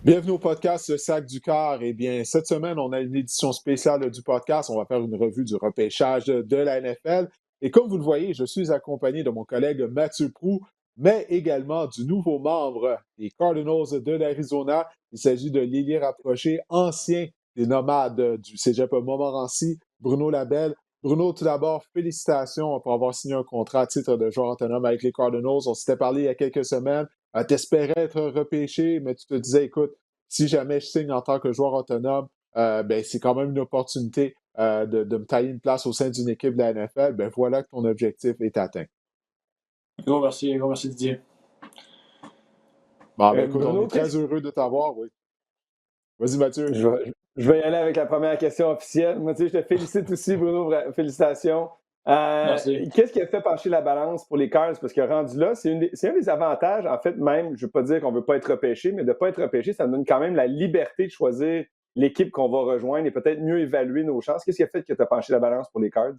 Bienvenue au podcast Le Sac du Cœur. Eh bien, cette semaine, on a une édition spéciale du podcast. On va faire une revue du repêchage de la NFL. Et comme vous le voyez, je suis accompagné de mon collègue Mathieu Proulx, mais également du nouveau membre des Cardinals de l'Arizona. Il s'agit de l'ailier rapproché, ancien des Nomades du Cégep Montmorency, Bruno Labelle. Bruno, tout d'abord, félicitations pour avoir signé un contrat à titre de joueur autonome avec les Cardinals. On s'était parlé il y a quelques semaines. T'espérais être repêché, mais tu te disais, écoute, si jamais je signe en tant que joueur autonome, ben, c'est quand même une opportunité de me tailler une place au sein d'une équipe de la NFL. Ben, voilà que ton objectif est atteint. Gros merci Didier. Bon, ben, écoute, on Bruno, est très heureux de t'avoir, oui. Vas-y, Mathieu. je vais y aller avec la première question officielle. Moi, je te félicite aussi, Bruno. Félicitations. Merci. Qu'est-ce qui a fait pencher la balance pour les Cards? Parce que rendu là, c'est un des avantages, en fait, même, je ne veux pas dire qu'on ne veut pas être repêché, mais de ne pas être repêché, ça nous donne quand même la liberté de choisir l'équipe qu'on va rejoindre et peut-être mieux évaluer nos chances. Qu'est-ce qui a fait que tu as penché la balance pour les Cards?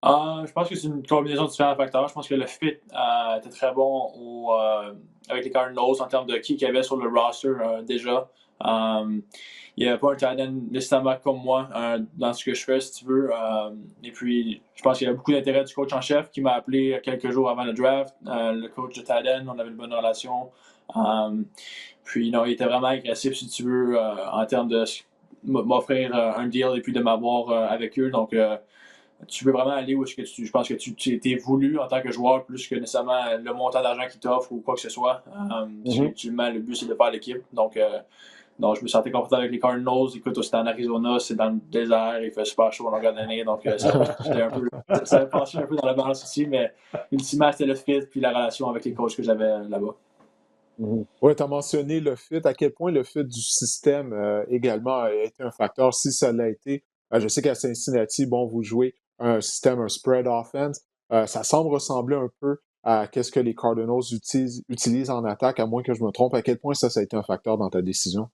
Je pense que c'est une combinaison de différents facteurs. Je pense que le fit était très bon avec les Cardinals en termes de qui qu'il y avait sur le roster déjà. Il n'y avait pas un talent nécessairement comme moi dans ce que je fais, si tu veux. Et puis, je pense qu'il y a beaucoup d'intérêt du coach en chef qui m'a appelé quelques jours avant le draft. Le coach de talent, on avait une bonne relation. Puis, non, il était vraiment agressif, si tu veux, en termes de m'offrir un deal et puis de m'avoir avec eux. Donc, tu veux vraiment aller où est-ce que je pense que tu étais voulu en tant que joueur plus que nécessairement le montant d'argent qu'ils t'offrent ou quoi que ce soit. Ultimement, le but, c'est de faire l'équipe. Donc, je me sentais confortable avec les Cardinals. Écoute, c'était en Arizona, c'est dans le désert, il fait super chaud en longueur d'année. Donc, ça avait passé un peu dans la balance aussi, mais ultimement, c'était le fit puis la relation avec les coachs que j'avais là-bas. Oui, tu as mentionné le fit. À quel point le fit du système également a été un facteur, si ça l'a été. Je sais qu'à Cincinnati, bon, vous jouez un système, un spread offense. Ça semble ressembler un peu à ce que les Cardinals utilisent en attaque, à moins que je me trompe. À quel point ça a été un facteur dans ta décision?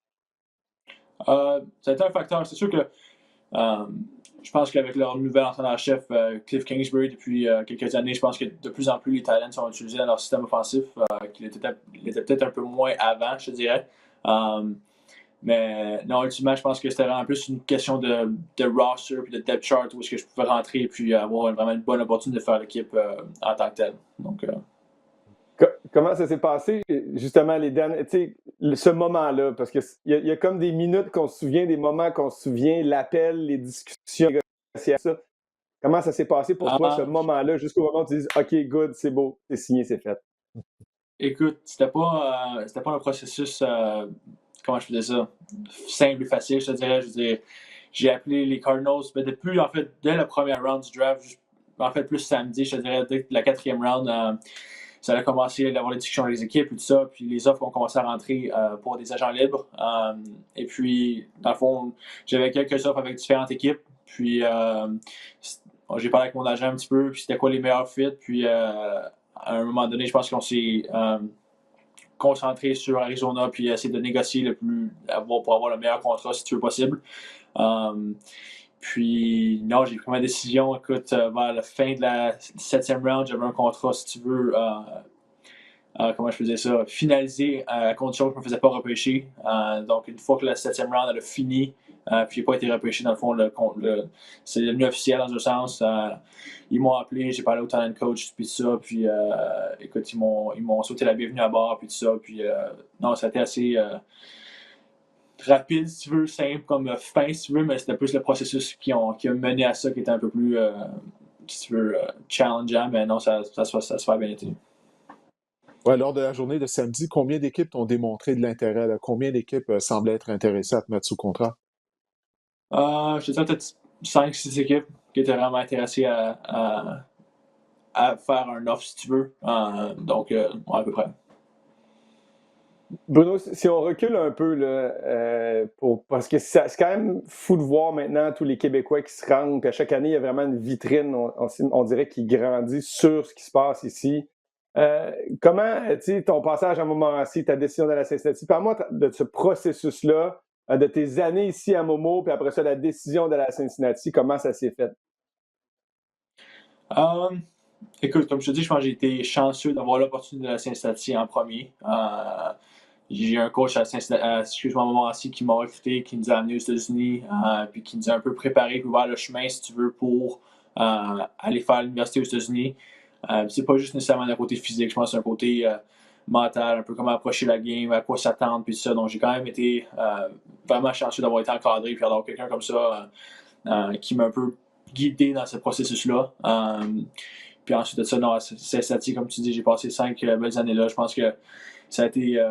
Ça a été un facteur. C'est sûr que je pense qu'avec leur nouvel entraîneur-chef, Cliff Kingsbury, depuis quelques années, je pense que de plus en plus les talents sont utilisés dans leur système offensif, qu'il était peut-être un peu moins avant, je dirais. Mais non, ultimement, je pense que c'était vraiment plus une question de roster et de depth chart où est-ce que je pouvais rentrer et puis avoir vraiment une bonne opportunité de faire l'équipe en tant que telle. Donc, Comment ça s'est passé, justement, les derniers, ce moment-là? Parce qu'il y a comme des minutes qu'on se souvient, des moments qu'on se souvient, l'appel, les discussions, les négociations. Comment ça s'est passé pour toi, ce moment-là, jusqu'au moment où tu dis « OK, good, c'est beau, c'est signé, c'est fait ». Écoute, c'était pas un processus, comment je faisais ça, simple et facile, je te dirais. Je veux dire, j'ai appelé les Cardinals, mais depuis, en fait, dès le premier round du draft, en fait, plus samedi, je te dirais, dès la quatrième round, ça a commencé à avoir des discussions avec les équipes et tout ça, puis les offres ont commencé à rentrer pour des agents libres. Et puis, dans le fond, j'avais quelques offres avec différentes équipes, puis j'ai parlé avec mon agent un petit peu, puis c'était quoi les meilleurs fits, puis à un moment donné, je pense qu'on s'est concentré sur Arizona puis essayer de négocier pour avoir le meilleur contrat si tu veux possible. Puis non, j'ai pris ma décision. Écoute, vers la fin de la 7e round, j'avais un contrat, si tu veux, comment je faisais ça, finalisé à condition que je ne me faisais pas repêcher. Donc, une fois que la 7e round elle a fini, puis je n'ai pas été repêché, dans le fond, c'est devenu officiel dans un sens. Ils m'ont appelé, j'ai parlé au talent coach, puis tout ça, puis écoute, ils m'ont souhaité la bienvenue à bord, puis tout ça, puis non, ça a été assez rapide, si tu veux, simple comme fin, si tu veux, mais c'était plus le processus qui a mené à ça qui était un peu plus, si tu veux, challengeant, mais non, ça se fait bien été. Ouais, lors de la journée de samedi, combien d'équipes t'ont démontré de l'intérêt? Là? Combien d'équipes semblaient être intéressées à te mettre sous contrat? Je te dirais peut-être 5-6 équipes qui étaient vraiment intéressées à faire un offre, si tu veux. Donc, ouais, à peu près. Bruno, si on recule un peu, là, parce que c'est quand même fou de voir maintenant tous les Québécois qui se rendent, puis à chaque année, il y a vraiment une vitrine, on dirait, qui grandit sur ce qui se passe ici. Comment, ton passage à Montmorency, ta décision d'aller à Cincinnati, parle-moi de ce processus-là, de tes années ici à Momo, puis après ça, la décision d'aller à Cincinnati, comment ça s'est fait? Écoute, comme je te dis, je pense que j'ai été chanceux d'avoir l'opportunité de la Cincinnati en premier. J'ai un coach excuse-moi, Montmorency qui m'a recruté, qui nous a amenés aux États-Unis, puis qui nous a un peu préparé pour ouvert le chemin, si tu veux, pour aller faire l'université aux États-Unis. C'est pas juste nécessairement d'un côté physique, je pense que c'est un côté mental, un peu comment approcher la game, à quoi s'attendre, puis tout ça. Donc j'ai quand même été vraiment chanceux d'avoir été encadré, puis d'avoir quelqu'un comme ça qui m'a un peu guidé dans ce processus-là. Puis ensuite de ça, non, c'est comme tu dis, j'ai passé 5 belles années là. Je pense que ça a été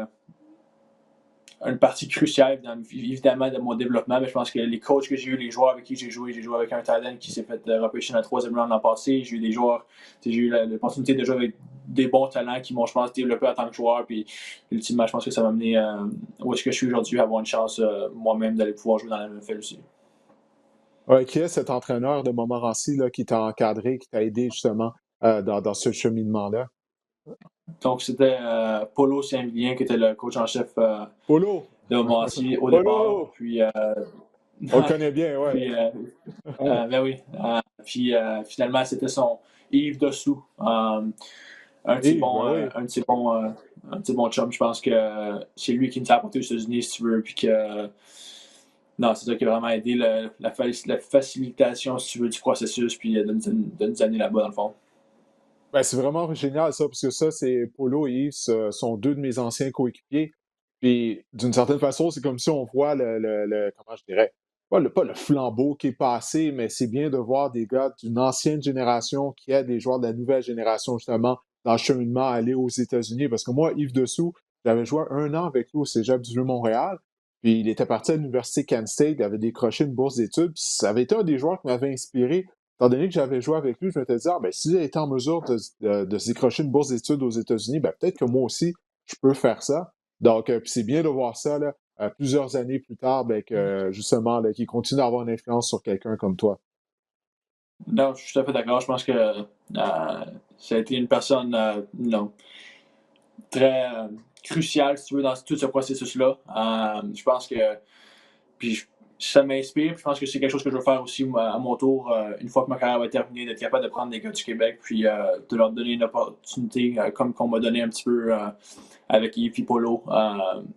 une partie cruciale, évidemment, de mon développement. Mais je pense que les coachs que j'ai eu, les joueurs avec qui j'ai joué avec un talent qui s'est fait repêcher dans la 3e round l'an passé. J'ai eu des joueurs, j'ai eu l'opportunité de jouer avec des bons talents qui m'ont, je pense, développé en tant que joueur. Puis, ultimement, je pense que ça m'a amené où est-ce que je suis aujourd'hui, à avoir une chance moi-même d'aller pouvoir jouer dans la NFL aussi. Ouais, qui est cet entraîneur de Montmorency là, qui t'a encadré, qui t'a aidé justement dans ce cheminement-là? Donc, c'était Polo Saint-Vilien qui était le coach en chef Polo! de Montmorency au Polo! départ. Puis, On le connaît bien, ouais. puis, ben oui. Puis finalement, c'était son Yves Dessous. Un petit bon chum. Je pense que c'est lui qui nous a apporté aux États-Unis, si tu veux. Puis que. Non, c'est ça qui a vraiment aidé la facilitation, si tu veux, du processus. Puis de nous amener là-bas, dans le fond. Ben, c'est vraiment génial ça, parce que ça, c'est Polo et Yves sont 2 de mes anciens coéquipiers. Puis d'une certaine façon, c'est comme si on voit comment je dirais, pas le flambeau qui est passé, mais c'est bien de voir des gars d'une ancienne génération qui aident des joueurs de la nouvelle génération, justement, dans le cheminement à aller aux États-Unis. Parce que moi, Yves Dessous, j'avais joué 1 an avec lui au Cégep du Vieux-Montréal. Puis il était parti à l'Université Kent State, il avait décroché une bourse d'études. Puis ça avait été un des joueurs qui m'avait inspiré. Étant donné que j'avais joué avec lui, je m'étais dit, ben, s'il était en mesure de se décrocher une bourse d'études aux États-Unis, ben, peut-être que moi aussi, je peux faire ça. Donc, puis c'est bien de voir ça, là, plusieurs années plus tard, ben, que, justement, là, qu'il continue à avoir une influence sur quelqu'un comme toi. Non, je suis tout à fait d'accord. Je pense que ça a été une personne très cruciale, si tu veux, dans tout ce processus-là. Je pense que. Puis ça m'inspire. Puis je pense que c'est quelque chose que je veux faire aussi à mon tour, une fois que ma carrière va être terminée, d'être capable de prendre des gars du Québec, puis de leur donner une opportunité, comme qu'on m'a donné un petit peu avec Yves et Polo.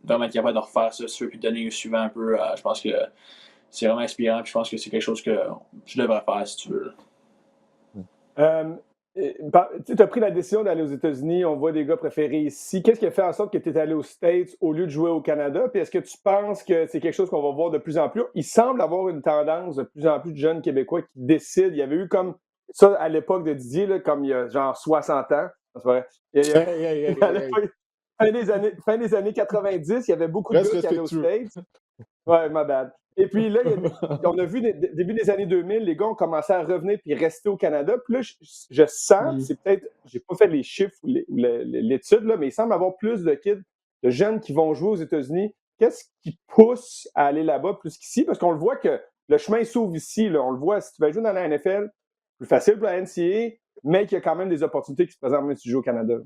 Vraiment être capable de refaire ça, si tu veux, puis de donner le suivant un peu. Je pense que c'est vraiment inspirant. Puis je pense que c'est quelque chose que je devrais faire, si tu veux. Tu as pris la décision d'aller aux États-Unis, on voit des gars préférés ici. Qu'est-ce qui a fait en sorte que tu es allé aux States au lieu de jouer au Canada? Puis est-ce que tu penses que c'est quelque chose qu'on va voir de plus en plus? Il semble avoir une tendance de plus en plus de jeunes Québécois qui décident. Il y avait eu comme ça à l'époque de Didier, là, comme il y a genre 60 ans. C'est vrai. Fin des années 90, il y avait beaucoup de gars qui allaient aux States. Ouais, ma bad. Et puis là, on a vu début des années 2000, les gars ont commencé à revenir puis rester au Canada. Puis là, je sens, c'est peut-être, j'ai pas fait les chiffres ou l'étude, là, mais il semble avoir plus de kids, de jeunes qui vont jouer aux États-Unis. Qu'est-ce qui pousse à aller là-bas plus qu'ici? Parce qu'on le voit que le chemin s'ouvre ici. Là, on le voit, si tu vas jouer dans la NFL, plus facile pour la NCAA, mais qu'il y a quand même des opportunités qui se présentent même si tu joues au Canada.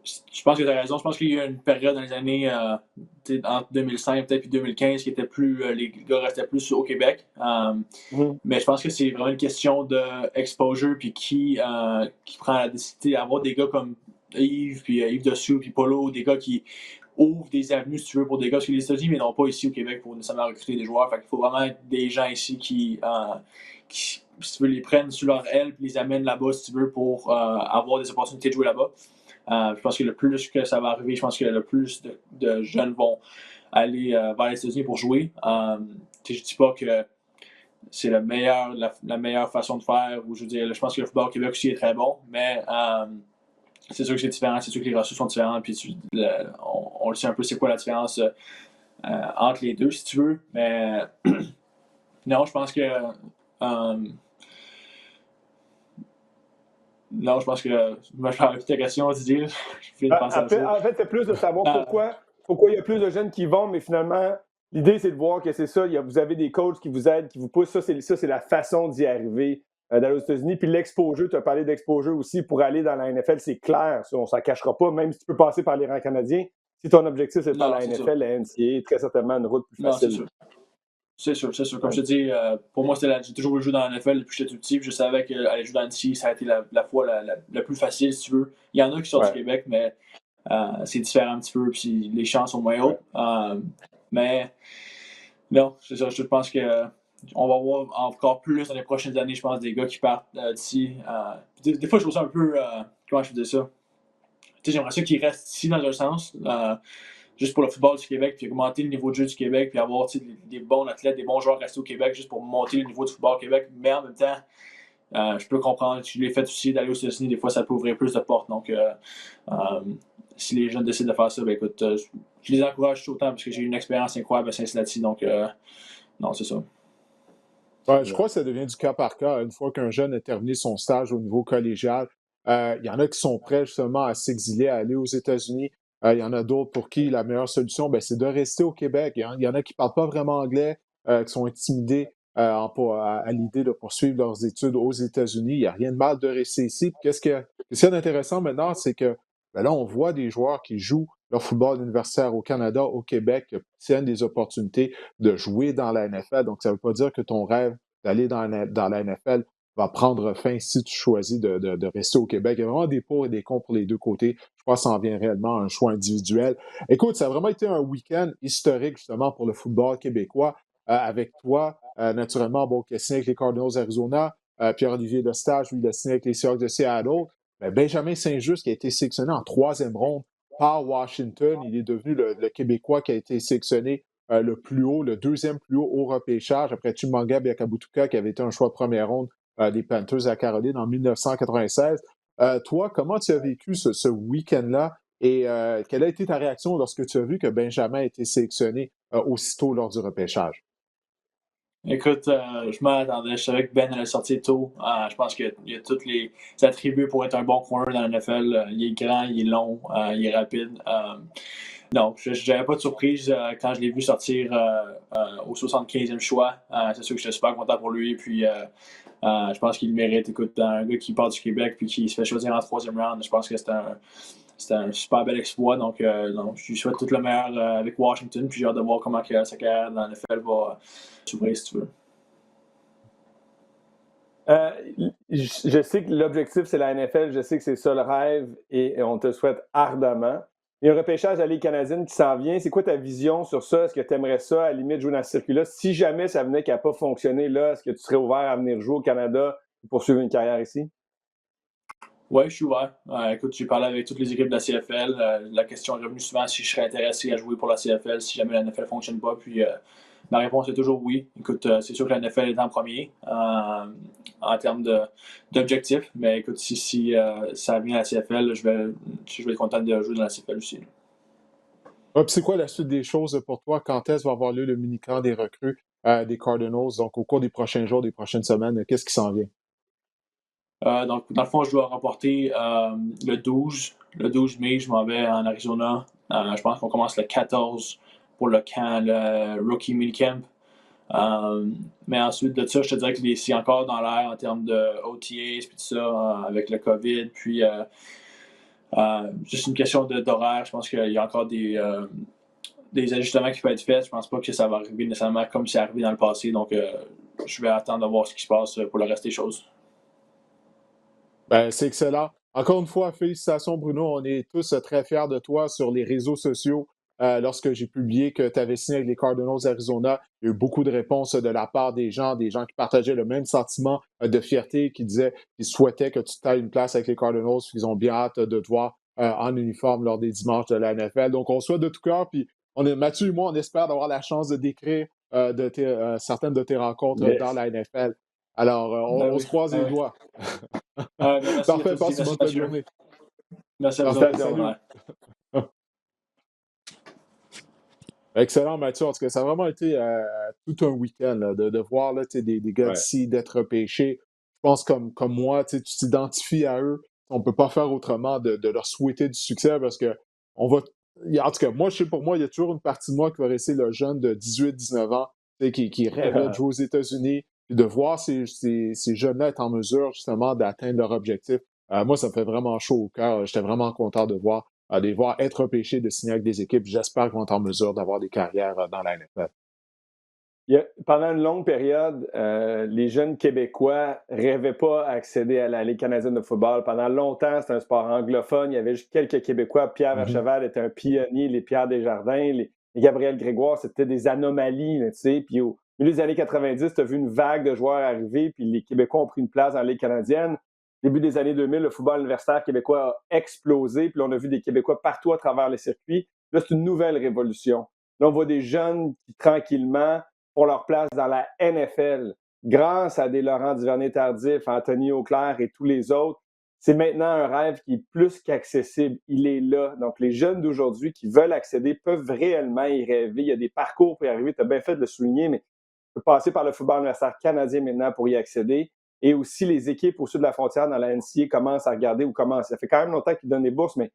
Je pense que tu as raison. Je pense qu'il y a eu une période dans les années entre 2005 peut-être puis 2015 qui était plus. Les gars restaient plus au Québec. Mais je pense que c'est vraiment une question d'exposure puis qui prend la décision d'avoir des gars comme Yves, puis Yves Dessous, puis Polo, des gars qui ouvrent des avenues, si tu veux, pour des gars parce que les États-Unis, mais non pas ici au Québec pour nécessairement recruter des joueurs. Fait qu'il faut vraiment des gens ici qui si tu veux, les prennent sur leur aile puis les amènent là-bas, si tu veux, pour avoir des opportunités de jouer là-bas. Je pense que le plus que ça va arriver, je pense que le plus de jeunes vont aller vers les États-Unis pour jouer. Je ne dis pas que c'est la meilleure façon de faire. Ou, je veux dire, je pense que le football au Québec aussi est très bon, mais c'est sûr que c'est différent. C'est sûr que les ressources sont différentes. Puis on le sait un peu c'est quoi la différence entre les deux, si tu veux. Mais non, je pense que non, je pense que je vais répéter ta question, Didier. En fait, c'est plus de savoir pourquoi il y a plus de jeunes qui vont, mais finalement, l'idée, c'est de voir que c'est ça. Vous avez des coachs qui vous aident, qui vous poussent. Ça, c'est la façon d'y arriver d'aller aux États-Unis. Puis l'exposure, tu as parlé d'exposure aussi pour aller dans la NFL, c'est clair. Ça, on ne s'en cachera pas, même si tu peux passer par les rangs canadiens. Si ton objectif, c'est de faire la NFL, la NCAA, très certainement une route plus facile. C'est sûr. Comme je te dis, pour moi, j'ai toujours joué dans la NFL depuis que j'étais tout petit. Puis je savais qu'aller jouer dans la NCAA, ça a été la fois la plus facile, si tu veux. Il y en a qui sortent du Québec, mais c'est différent un petit peu, puis les chances sont moins hautes. Mais non, c'est ça, je pense que on va voir encore plus dans les prochaines années, je pense, des gars qui partent d'ici. Des fois, je trouve ça un peu. Comment je dis ça? J'aimerais ça qu'ils restent ici dans un sens, juste pour le football du Québec, puis augmenter le niveau de jeu du Québec, puis avoir des bons athlètes, des bons joueurs restés au Québec, juste pour monter le niveau du football au Québec. Mais en même temps, je peux comprendre, je l'ai fait aussi, d'aller aux États-Unis, des fois, ça peut ouvrir plus de portes. Donc, si les jeunes décident de faire ça, ben écoute, je les encourage tout autant parce que j'ai eu une expérience incroyable à Cincinnati. Donc, non, c'est ça. Ouais, je crois que ça devient du cas par cas. Une fois qu'un jeune a terminé son stage au niveau collégial, il y en a qui sont prêts justement à s'exiler, à aller aux États-Unis. Il y en a d'autres pour qui la meilleure solution, ben, c'est de rester au Québec. Il y en a qui ne parlent pas vraiment anglais, qui sont intimidés à l'idée de poursuivre leurs études aux États-Unis. Il n'y a rien de mal de rester ici. Puis qu'est-ce qu'il y a d'intéressant maintenant, c'est que ben là, on voit des joueurs qui jouent leur football universitaire au Canada, au Québec, qui obtiennent des opportunités de jouer dans la NFL. Donc, ça ne veut pas dire que ton rêve d'aller dans la NFL va prendre fin si tu choisis de rester au Québec. Il y a vraiment des pour et des contre pour les deux côtés. Je crois que ça en vient réellement à un choix individuel. Écoute, ça a vraiment été un week-end historique justement pour le football québécois. Avec toi, naturellement, bon, qui a signé avec les Cardinals Arizona, Pierre-Olivier Lestage, lui, il a signé avec les Seahawks de Seattle. Mais Benjamin Saint-Just qui a été sélectionné en troisième ronde par Washington. Il est devenu le Québécois qui a été sélectionné le plus haut, le deuxième plus haut au repêchage, après Chimanga Biakabutuka, qui avait été un choix de première ronde des Panthers à Caroline en 1996. Toi, comment tu as vécu ce week-end-là et quelle a été ta réaction lorsque tu as vu que Benjamin a été sélectionné aussitôt lors du repêchage? Écoute, je m'en attendais. Je savais que Ben allait sortir tôt. Je pense qu'il y a tous les attributs pour être un bon corner dans la NFL. Il est grand, il est long, il est rapide. Non, je n'avais pas de surprise quand je l'ai vu sortir au 75e choix. C'est sûr que j'étais super content pour lui. Puis, je pense qu'il le mérite. Écoute, un gars qui part du Québec puis qui se fait choisir en troisième round, je pense que c'est un super bel exploit. Donc, non, je lui souhaite tout le meilleur avec Washington. Puis, j'ai hâte de voir comment sa carrière dans la NFL va s'ouvrir, si tu veux. Je sais que l'objectif, c'est la NFL. Je sais que c'est ça le rêve et on te souhaite ardemment. Il y a un repêchage à la Ligue canadienne qui s'en vient. C'est quoi ta vision sur ça? Est-ce que tu aimerais ça, à la limite, jouer dans ce circuit-là? Si jamais ça venait qu'à n'a pas fonctionné là, est-ce que tu serais ouvert à venir jouer au Canada et poursuivre une carrière ici? Oui, je suis ouvert. Écoute, j'ai parlé avec toutes les équipes de la CFL. La question est revenue souvent si je serais intéressé à jouer pour la CFL si jamais la NFL ne fonctionne pas. Puis ma réponse est toujours oui. Écoute, c'est sûr que la NFL est en premier en termes d'objectifs. Mais écoute, si ça vient à la CFL, je vais être content de jouer dans la CFL aussi. Ouais, puis c'est quoi la suite des choses pour toi? Quand est-ce va avoir lieu le mini-camp des recrues des Cardinals? Donc, au cours des prochains jours, des prochaines semaines, qu'est-ce qui s'en vient? Donc, dans le fond, je dois remporter le 12 mai, je m'en vais en Arizona. Je pense qu'on commence le 14 pour le camp, le Rookie Minicamp. Mais ensuite de ça, je te dirais que c'est encore dans l'air en termes de OTAs, puis tout ça, avec le COVID. Puis, juste une question d'horaire. Je pense qu'il y a encore des ajustements qui peuvent être faits. Je pense pas que ça va arriver nécessairement comme c'est arrivé dans le passé. Donc, je vais attendre de voir ce qui se passe pour le reste des choses. Ben, c'est excellent. Encore une fois, félicitations, Bruno. On est tous très fiers de toi sur les réseaux sociaux. Lorsque j'ai publié que tu avais signé avec les Cardinals Arizona, il y a eu beaucoup de réponses de la part des gens qui partageaient le même sentiment de fierté, qui disaient qu'ils souhaitaient que tu aies une place avec les Cardinals, qu'ils ont bien hâte de te voir en uniforme lors des dimanches de la NFL. Donc, on souhaite de tout cœur. Puis, Mathieu et moi, on espère d'avoir la chance de décrire certaines de tes rencontres dans Yes. la NFL. Alors, Ben on oui. se croise les Ben oui. doigts. Ben merci à Parfait, tous aussi. passe une Merci, bonne fin de Mathieu. journée. Merci à vous Parfait, autres. salut. Ouais. Excellent, Mathieu. En tout cas, ça a vraiment été tout un week-end là, de voir là, des gars Ouais. d'ici, d'être repêchés. Je pense comme moi, tu t'identifies à eux. On ne peut pas faire autrement de leur souhaiter du succès parce que on va. En tout cas, moi, je sais pour moi, il y a toujours une partie de moi qui va rester le jeune de 18-19 ans qui rêvait de jouer aux États-Unis. Puis de voir ces jeunes-là être en mesure justement d'atteindre leur objectif. Moi, ça me fait vraiment chaud au cœur. J'étais vraiment content de voir à les voir être repêchés, de signer avec des équipes. J'espère qu'ils vont être en mesure d'avoir des carrières dans la NFL. Pendant une longue période, les jeunes Québécois rêvaient pas à accéder à la Ligue canadienne de football. Pendant longtemps, c'était un sport anglophone. Il y avait juste quelques Québécois. Pierre Vercheval était un pionnier, les Pierre Desjardins, les Gabriel Grégoire, c'était des anomalies. Là, tu sais. Puis au milieu des années 90, tu as vu une vague de joueurs arriver, puis les Québécois ont pris une place dans la Ligue canadienne. Début des années 2000, le football universitaire québécois a explosé, puis là, on a vu des Québécois partout à travers les circuits. Là, c'est une nouvelle révolution. Là, on voit des jeunes qui, tranquillement, pour leur place dans la NFL, grâce à des Laurent Duvernay-Tardif, Anthony Auclair et tous les autres. C'est maintenant un rêve qui est plus qu'accessible. Il est là. Donc, les jeunes d'aujourd'hui qui veulent accéder peuvent réellement y rêver. Il y a des parcours pour y arriver. Tu as bien fait de le souligner, mais tu peux passer par le football universitaire canadien maintenant pour y accéder. Et aussi, les équipes au sud de la frontière dans la NCAA commencent à regarder ou commencent. Ça fait quand même longtemps qu'ils donnent des bourses, mais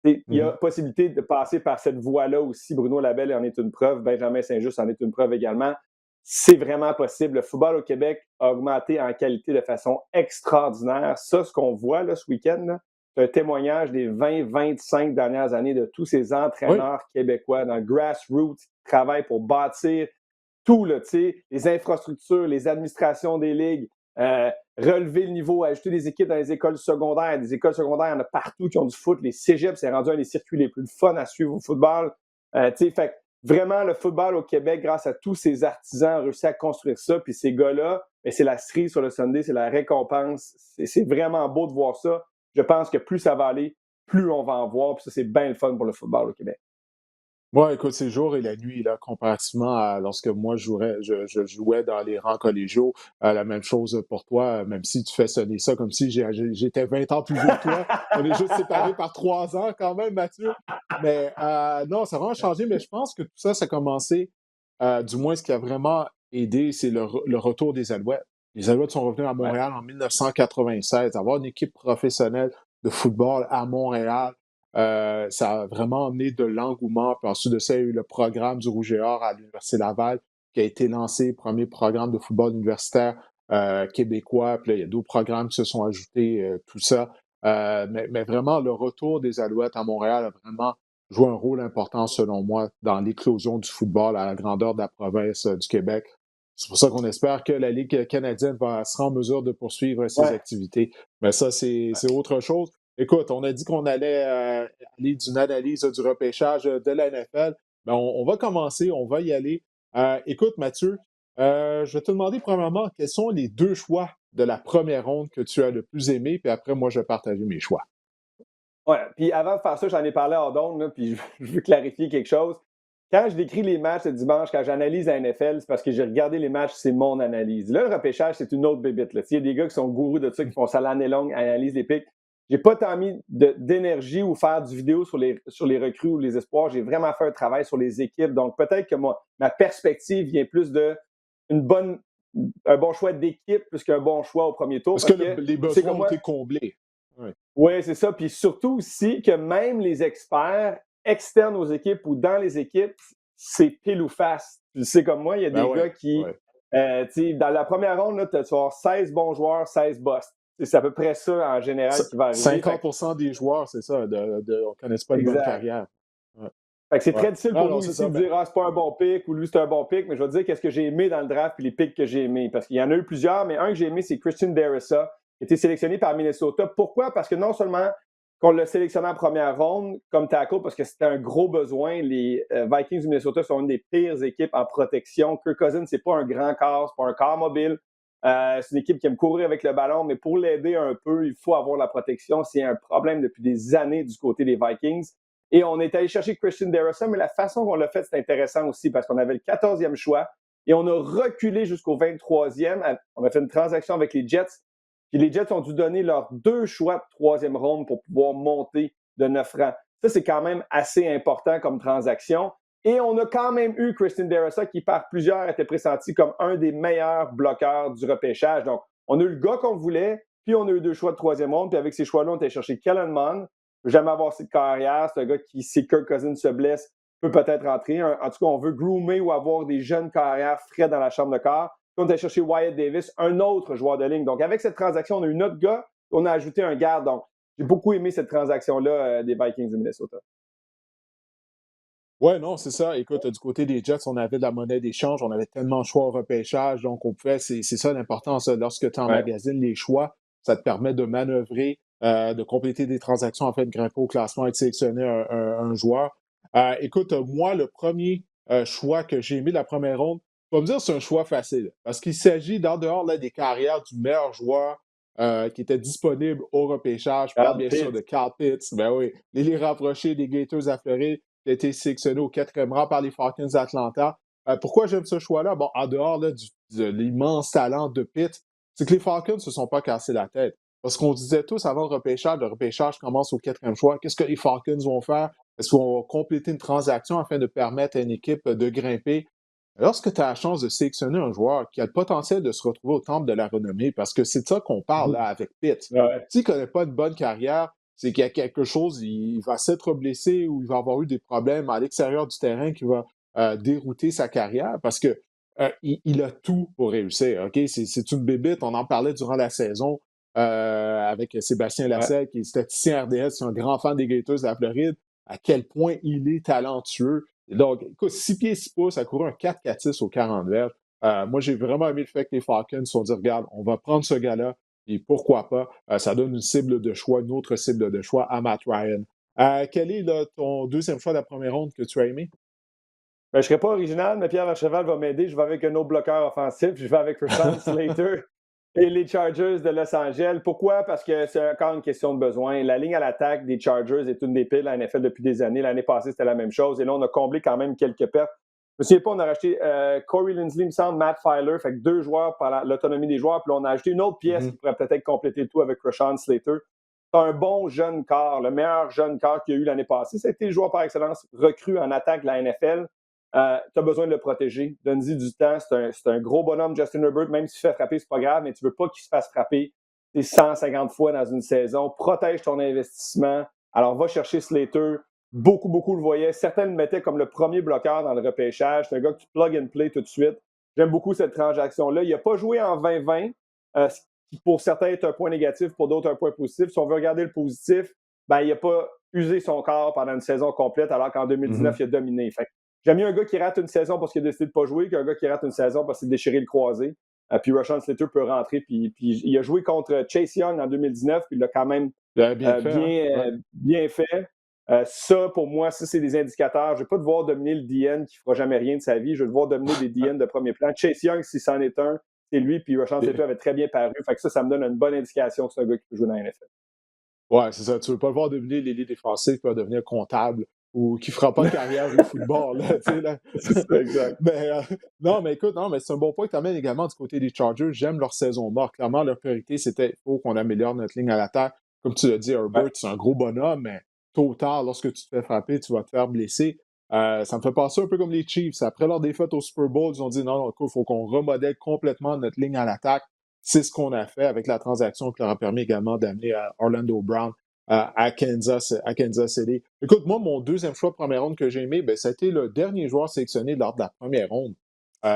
il y a possibilité de passer par cette voie-là aussi. Bruno Labelle en est une preuve. Benjamin Saint-Just en est une preuve également. C'est vraiment possible. Le football au Québec a augmenté en qualité de façon extraordinaire. Ça, ce qu'on voit là, ce week-end, c'est un témoignage des 20-25 dernières années de tous ces entraîneurs québécois dans le grassroots qui travaillent pour bâtir tout, là, les infrastructures, les administrations des ligues, relever le niveau, ajouter des équipes dans les écoles secondaires. Des écoles secondaires, il y en a partout qui ont du foot. Les cégeps, c'est rendu un des circuits les plus fun à suivre au football. Fait vraiment, le football au Québec, grâce à tous ces artisans, ont réussi à construire ça. Puis ces gars-là, c'est la cerise sur le Sunday, c'est la récompense. C'est vraiment beau de voir ça. Je pense que plus ça va aller, plus on va en voir. Puis ça, c'est bien le fun pour le football au Québec. Ouais, écoute, c'est le jour et la nuit, là, comparativement à lorsque moi je jouais dans les rangs collégiaux. La même chose pour toi, même si tu fais sonner ça comme si j'étais 20 ans plus vieux que toi. On est juste séparés par 3 ans quand même, Mathieu. Mais non, ça a vraiment changé, mais je pense que tout ça, ça a commencé, du moins ce qui a vraiment aidé, c'est le retour des Alouettes. Les Alouettes sont revenus à Montréal en 1996. Avoir une équipe professionnelle de football à Montréal, ça a vraiment amené de l'engouement. Puis ensuite de ça, il y a eu le programme du Rouge et Or à l'Université Laval qui a été lancé, premier programme de football universitaire québécois. Puis là, il y a d'autres programmes qui se sont ajoutés, tout ça. Mais vraiment, le retour des Alouettes à Montréal a vraiment joué un rôle important, selon moi, dans l'éclosion du football à la grandeur de la province du Québec. C'est pour ça qu'on espère que la Ligue canadienne sera en mesure de poursuivre ses activités. Mais ça, c'est autre chose. Écoute, on a dit qu'on allait aller d'une analyse du repêchage de la NFL. Ben, on va commencer, on va y aller. Écoute, Mathieu, je vais te demander premièrement quels sont les 2 choix de la première ronde que tu as le plus aimé, puis après, moi, je vais partager mes choix. Ouais, puis avant de faire ça, j'en ai parlé hors d'onde, puis je veux clarifier quelque chose. Quand je décris les matchs le dimanche, quand j'analyse la NFL, c'est parce que j'ai regardé les matchs, c'est mon analyse. Là, le repêchage, c'est une autre bébite. Il y a des gars qui sont gourous de ça, qui font ça l'année longue, analysent les pics. J'ai pas tant mis d'énergie ou faire du vidéo sur les recrues ou les espoirs. J'ai vraiment fait un travail sur les équipes. Donc, peut-être que ma perspective vient plus de un bon choix d'équipe plus qu'un bon choix au premier tour. Parce que les besoins ont été comblés. Oui, c'est ça. Puis surtout aussi que même les experts externes aux équipes ou dans les équipes, c'est pile ou face. Tu sais comme moi, il y a des gars qui, dans la première ronde, tu vas avoir 16 bons joueurs, 16 busts. C'est à peu près ça en général qui va arriver. 50% des joueurs, c'est ça, on ne connaît pas de bonne carrière. Ouais. Fait que c'est très difficile pour nous ici de dire c'est pas un bon pick ou lui c'est un bon pick, mais je vais te dire qu'est-ce que j'ai aimé dans le draft et les picks que j'ai aimés. Parce qu'il y en a eu plusieurs, mais un que j'ai aimé, c'est Christian Darrisaw, qui a été sélectionné par Minnesota. Pourquoi? Parce que non seulement qu'on l'a sélectionné en première ronde comme tackle, parce que c'était un gros besoin. Les Vikings du Minnesota sont une des pires équipes en protection. Kirk Cousins, c'est pas un grand corps, c'est pas un corps mobile. C'est une équipe qui aime courir avec le ballon, mais pour l'aider un peu, il faut avoir la protection. C'est un problème depuis des années du côté des Vikings. Et on est allé chercher Christian Darrisaw, mais la façon qu'on l'a fait, c'est intéressant aussi parce qu'on avait le 14e choix et on a reculé jusqu'au 23e. On a fait une transaction avec les Jets. Puis les Jets ont dû donner leurs 2 choix de 3e ronde pour pouvoir monter de 9 rangs. Ça, c'est quand même assez important comme transaction. Et on a quand même eu Christian Darrisaw qui, par plusieurs, était pressenti comme un des meilleurs bloqueurs du repêchage. Donc, on a eu le gars qu'on voulait, puis on a eu 2 choix de 3e ronde. Puis avec ces choix-là, on a été chercher Kellen Mond. Jamais avoir cette carrière. C'est un gars qui, si Kirk Cousins se blesse, peut peut-être rentrer. En tout cas, on veut groomer ou avoir des jeunes carrières frais dans la chambre de corps. Puis on a cherché Wyatt Davis, un autre joueur de ligne. Donc, avec cette transaction, on a eu notre gars, on a ajouté un garde. Donc, j'ai beaucoup aimé cette transaction-là des Vikings de Minnesota. Ouais, non, c'est ça. Écoute, du côté des Jets, on avait de la monnaie d'échange, on avait tellement de choix au repêchage, donc on pouvait, c'est ça l'importance. Lorsque tu Ouais. emmagasines les choix, ça te permet de manœuvrer, de compléter des transactions afin de grimper au classement et de sélectionner un joueur. Écoute, moi, le premier choix que j'ai mis de la première ronde, tu vas me dire c'est un choix facile, parce qu'il s'agit, d'en dehors là, des carrières du meilleur joueur qui était disponible au repêchage. Je parle Carl bien sûr de Pitts. Carl Pitts, ben oui, les rapprochés des Gators à Floride qui a été sélectionné au 4e rang par les Falcons d'Atlanta. Pourquoi j'aime ce choix-là? Bon, en dehors là, de l'immense talent de Pitt, c'est que les Falcons ne se sont pas cassés la tête. Parce qu'on disait tous avant le repêchage commence au 4e choix. Qu'est-ce que les Falcons vont faire? Est-ce qu'ils vont compléter une transaction afin de permettre à une équipe de grimper? Lorsque tu as la chance de sélectionner un joueur qui a le potentiel de se retrouver au temple de la renommée, parce que c'est de ça qu'on parle là, avec Pitt. Ouais. S'il ne connaît pas une bonne carrière, c'est qu'il y a quelque chose, il va s'être blessé ou il va avoir eu des problèmes à l'extérieur du terrain qui va dérouter sa carrière parce que il a tout pour réussir. OK? C'est une bébite. On en parlait durant la saison avec Sébastien Ouais. Lasselle, qui est statisticien RDS, c'est un grand fan des Gators de la Floride, à quel point il est talentueux. Donc, écoute, 6 pieds 6 pouces, a couru un 4-4-6 au 40 verges. Moi, j'ai vraiment aimé le fait que les Falcons se sont dit, regarde, on va prendre ce gars-là, et pourquoi pas, ça donne une cible de choix, une autre cible de choix à Matt Ryan. Quel est là, ton deuxième choix de la première ronde que tu as aimé? Ben, je ne serai pas original, mais Pierre Lacheval va m'aider. Je vais avec un autre bloqueur offensif. Je vais avec Rashawn Slater et les Chargers de Los Angeles. Pourquoi? Parce que c'est encore une question de besoin. La ligne à l'attaque des Chargers est une des pires de la NFL depuis des années. L'année passée, c'était la même chose. Et là, on a comblé quand même quelques pertes. Je ne me souviens pas, on a racheté Corey Linsley, il me semble, Matt Filer. Fait que 2 joueurs par l'autonomie des joueurs. Puis là, on a ajouté une autre pièce qui pourrait peut-être compléter le tout avec Rashawn Slater. C'est un bon jeune corps, le meilleur jeune corps qu'il y a eu l'année passée. C'était le joueur par excellence recru en attaque de la NFL. Tu as besoin de le protéger. Donne-y du temps. C'est un gros bonhomme, Justin Herbert. Même s'il se fait frapper, c'est pas grave, mais tu veux pas qu'il se fasse frapper 150 fois dans une saison. Protège ton investissement. Alors, va chercher Slater. Beaucoup le voyaient. Certains le mettaient comme le premier bloqueur dans le repêchage. C'est un gars que tu plug and play tout de suite. J'aime beaucoup cette transaction-là. Il n'a pas joué en 2020, ce qui pour certains est un point négatif, pour d'autres un point positif. Si on veut regarder le positif, ben, il n'a pas usé son corps pendant une saison complète, alors qu'en 2019, il a dominé. Fait j'aime mieux un gars qui rate une saison parce qu'il a décidé de ne pas jouer qu'un gars qui rate une saison parce qu'il a déchiré le croisé. Puis Rashawn Slater peut rentrer. Puis il a joué contre Chase Young en 2019, puis il l'a quand même bien fait. Ça, pour moi, ça, c'est des indicateurs. Je ne veux pas devoir dominer le DN qui ne fera jamais rien de sa vie. Je veux devoir dominer des DN de premier plan. Chase Young, si c'en est un, c'est lui. Puis Rashawn Slater avait très bien paru. Fait que ça me donne une bonne indication que c'est un gars qui peut jouer dans la NFL. Ouais, c'est ça. Tu veux pas le voir devenir l'ailier défensif, qui va devenir comptable ou qui fera pas de carrière au football. Là, là. C'est ça, exact. Mais, non, mais écoute, non, mais c'est un bon point que tu amènes également du côté des Chargers. J'aime leur saison morte. Clairement, leur priorité, c'était il faut qu'on améliore notre ligne à l'attaque. Comme tu l'as dit, Herbert, c'est un gros bonhomme, mais tôt ou tard, lorsque tu te fais frapper, tu vas te faire blesser. Ça me fait penser un peu comme les Chiefs. Après leur défaite au Super Bowl, ils ont dit non, il faut qu'on remodèle complètement notre ligne à l'attaque. C'est ce qu'on a fait avec la transaction qui leur a permis également d'amener Orlando Brown à Kansas City. Écoute, moi, mon deuxième choix de première ronde que j'ai aimé, ben, c'était le dernier joueur sélectionné lors de la première ronde.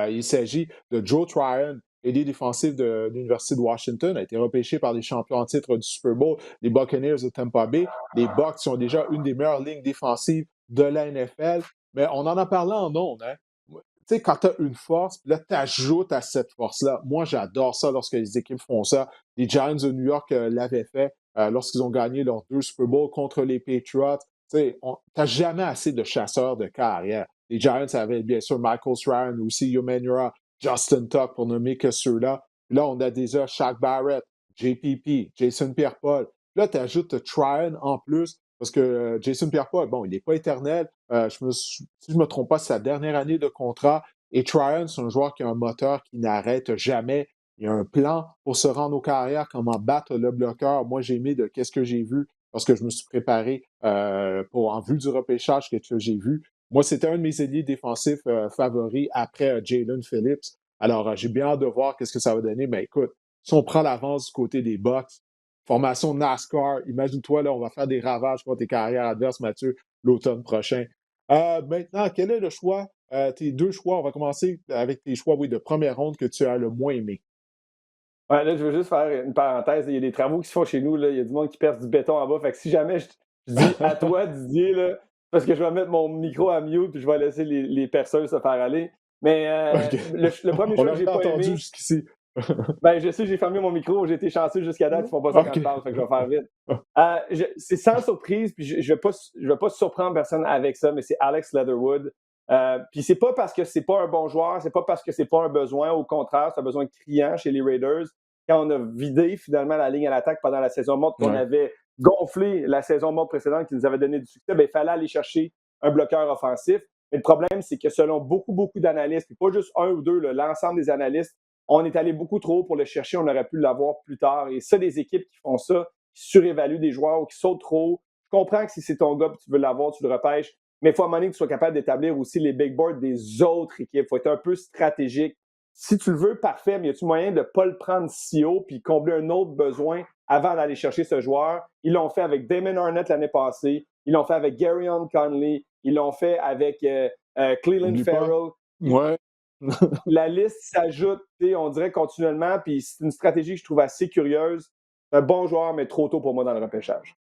Il s'agit de Joe Tryon, ailier défensif de l'Université de Washington, a été repêché par les champions en titre du Super Bowl, les Buccaneers de Tampa Bay. Les Bucs sont déjà une des meilleures lignes défensives de la NFL. Mais on en a parlé en ondes, hein? Tu sais, quand tu as une force, puis là, tu ajoutes à cette force-là. Moi, j'adore ça lorsque les équipes font ça. Les Giants de New York l'avaient fait lorsqu'ils ont gagné leurs 2 Super Bowls contre les Patriots. Tu n'as jamais assez de chasseurs de carrière. Les Giants avaient bien sûr Michael Strahan, aussi Yomenura, Justin Tuck, pour nommer que ceux-là. Puis là, on a déjà Shaq Barrett, JPP, Jason Pierre-Paul. Là, tu ajoutes Tryon en plus, parce que Jason Pierre-Paul, bon, il n'est pas éternel. Si je ne me trompe pas, c'est sa dernière année de contrat. Et Tryon, c'est un joueur qui a un moteur qui n'arrête jamais. Il y a un plan pour se rendre aux carrières, comment battre le bloqueur. Moi, j'ai aimé de qu'est-ce que j'ai vu lorsque je me suis préparé en vue du repêchage que j'ai vu. Moi, c'était un de mes ailiers défensifs favoris après Jalen Phillips. Alors, j'ai bien hâte de voir qu'est-ce que ça va donner. Mais écoute, si on prend l'avance du côté des Bucs, formation NASCAR, imagine-toi, là, on va faire des ravages contre tes carrières adverses, Mathieu, l'automne prochain. Maintenant, quel est le choix? Tes 2 choix, on va commencer avec tes choix, oui, de première ronde que tu as le moins aimé. Ouais, là, je veux juste faire une parenthèse. Il y a des travaux qui se font chez nous. Là. Il y a du monde qui perce du béton en bas. Fait que si jamais je dis à toi, Didier, là, parce que je vais mettre mon micro à mute puis je vais laisser les perceuses se faire aller. Mais OK. le premier On choix l'a que j'ai rien pas entendu aimé, jusqu'ici. ben je sais, j'ai fermé mon micro, j'ai été chanceux jusqu'à date, ils font pas ça quand OK. je parle, fait que je vais faire vite. C'est sans surprise, puis je vais pas surprendre personne avec ça, mais c'est Alex Leatherwood. Puis c'est pas parce que c'est pas un bon joueur, c'est pas parce que c'est pas un besoin, au contraire, c'est un besoin criant chez les Raiders. Quand on a vidé finalement la ligne à l'attaque pendant la saison morte, qu'on Ouais. avait gonflé la saison morte précédente qui nous avait donné du succès, ben, il fallait aller chercher un bloqueur offensif. Mais le problème, c'est que selon beaucoup d'analystes, puis pas juste un ou deux, l'ensemble des analystes, on est allé beaucoup trop haut pour le chercher, on aurait pu l'avoir plus tard. Et ça, des équipes qui font ça, qui surévaluent des joueurs ou qui sautent trop haut, je comprends que si c'est ton gars et tu veux l'avoir, tu le repêches, mais il faut à un moment donné que tu sois capable d'établir aussi les big boards des autres équipes. Il faut être un peu stratégique. Si tu le veux, parfait, mais y a-tu moyen de ne pas le prendre si haut puis combler un autre besoin avant d'aller chercher ce joueur? Ils l'ont fait avec Damon Arnett l'année passée. Ils l'ont fait avec Garyon Conley. Ils l'ont fait avec Cleveland Oublie pas. Farrell. Ouais. La liste s'ajoute, on dirait continuellement, puis c'est une stratégie que je trouve assez curieuse. Un bon joueur, mais trop tôt pour moi dans le repêchage.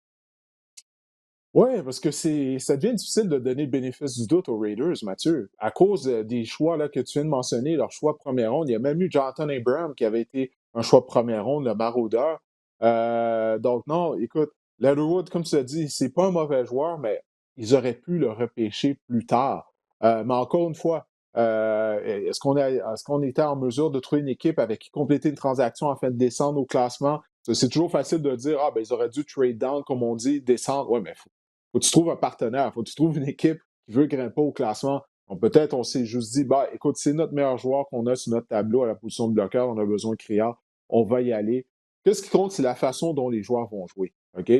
Oui, parce que ça devient difficile de donner le bénéfice du doute aux Raiders, Mathieu, à cause des choix là, que tu viens de mentionner, leur choix de première ronde. Il y a même eu Jonathan Abraham qui avait été un choix de première ronde, le maraudeur. Donc non, écoute, Leatherwood, comme tu as dit, c'est pas un mauvais joueur, mais ils auraient pu le repêcher plus tard. Mais encore une fois, est-ce qu'on était en mesure de trouver une équipe avec qui compléter une transaction afin de descendre au classement? C'est toujours facile de dire, ah, ben, ils auraient dû trade down, comme on dit, descendre. Oui, mais faut que tu trouves un partenaire, faut que tu trouves une équipe qui veut grimper au classement. Donc, peut-être on s'est juste dit, bah, écoute, c'est notre meilleur joueur qu'on a sur notre tableau à la position de bloqueur, on a besoin de criard, on va y aller. Qu'est-ce qui compte, c'est la façon dont les joueurs vont jouer. OK?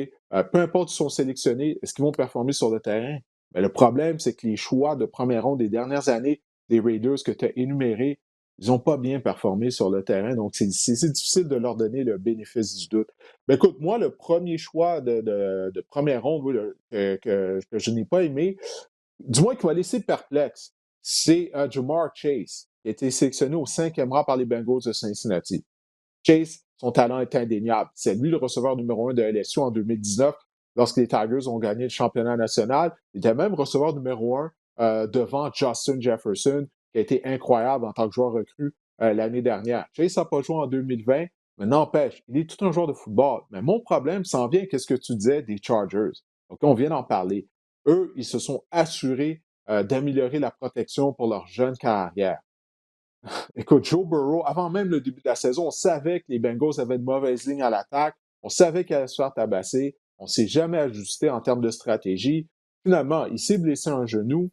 Peu importe s'ils sont sélectionnés, est-ce qu'ils vont performer sur le terrain? Mais le problème, c'est que les choix de première ronde des dernières années des Raiders que tu as énumérés, ils n'ont pas bien performé sur le terrain. Donc, c'est difficile de leur donner le bénéfice du doute. Ben écoute, moi, le premier choix de première ronde oui, que je n'ai pas aimé, du moins qui m'a laissé perplexe, c'est Jamar Chase, qui a été sélectionné au 5e rang par les Bengals de Cincinnati. Chase, son talent est indéniable. C'est lui le receveur numéro 1 de LSU en 2019, lorsque les Tigers ont gagné le championnat national. Il était même receveur numéro 1 devant Justin Jefferson, qui a été incroyable en tant que joueur recru l'année dernière. Chase n'a pas joué en 2020, mais n'empêche, il est tout un joueur de football. Mais mon problème s'en vient, qu'est-ce que tu disais des Chargers? Donc, on vient d'en parler. Eux, ils se sont assurés d'améliorer la protection pour leur jeune carrière. Écoute, Joe Burrow, avant même le début de la saison, on savait que les Bengals avaient de mauvaises lignes à l'attaque. On savait qu'elle allait se faire tabasser. On ne s'est jamais ajusté en termes de stratégie. Finalement, il s'est blessé un genou.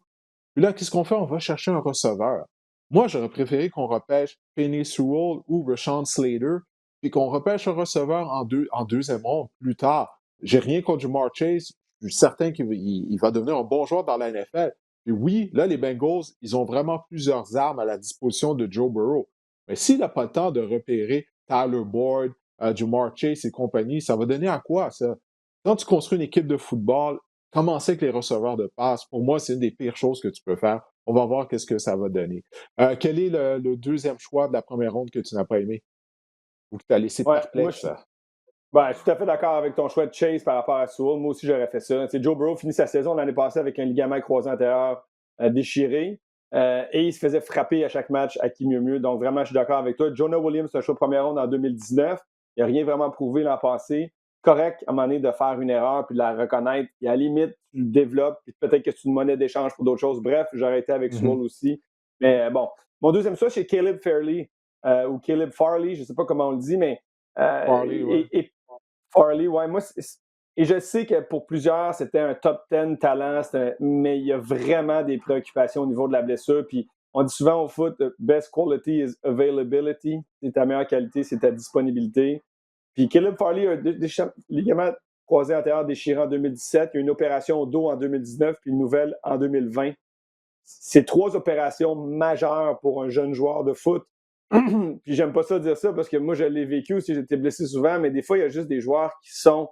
Puis là, qu'est-ce qu'on fait? On va chercher un receveur. Moi, j'aurais préféré qu'on repêche Penny Sewell ou Rashawn Slater, puis qu'on repêche un receveur en deuxième ronde plus tard. J'ai rien contre Jamar Chase. Je suis certain qu'il va devenir un bon joueur dans la NFL. Puis oui, là, les Bengals, ils ont vraiment plusieurs armes à la disposition de Joe Burrow. Mais s'il n'a pas le temps de repérer Tyler Boyd, Jamar Chase et compagnie, ça va donner à quoi, ça? Quand tu construis une équipe de football, commencer avec les receveurs de passe, pour moi, c'est une des pires choses que tu peux faire. On va voir qu'est-ce que ça va donner. Quel est le deuxième choix de la première ronde que tu n'as pas aimé ou que tu as laissé Ouais, moi, perplexe? je suis tout à fait d'accord avec ton choix de Chase par rapport à Sewell. Moi aussi, j'aurais fait ça. T'sais, Joe Burrow finit sa saison l'année passée avec un ligament croisé antérieur déchiré et il se faisait frapper à chaque match à qui mieux. Donc, vraiment, je suis d'accord avec toi. Jonah Williams, c'est un choix de première ronde en 2019. Il n'a rien vraiment prouvé l'an passé. Correct, à un moment donné, de faire une erreur puis de la reconnaître. Et à la limite, tu le développes puis peut-être que c'est une monnaie d'échange pour d'autres choses. Bref, j'aurais été avec Sewell aussi. Mais bon, mon deuxième choix, c'est Caleb Farley ou Caleb Farley, je ne sais pas comment on le dit, mais Farley, ouais. Farley, ouais, moi, et je sais que pour plusieurs, c'était un top 10 talent, mais il y a vraiment des préoccupations au niveau de la blessure. Puis on dit souvent au foot, best quality is availability. C'est ta meilleure qualité, c'est ta disponibilité. Puis Caleb Farley a un ligament croisé antérieur déchiré en 2017. Il y a une opération au dos en 2019, puis une nouvelle en 2020. C'est 3 opérations majeures pour un jeune joueur de foot. Puis j'aime pas ça dire ça parce que moi, je l'ai vécu aussi, j'ai été blessé souvent, mais des fois, il y a juste des joueurs qui sont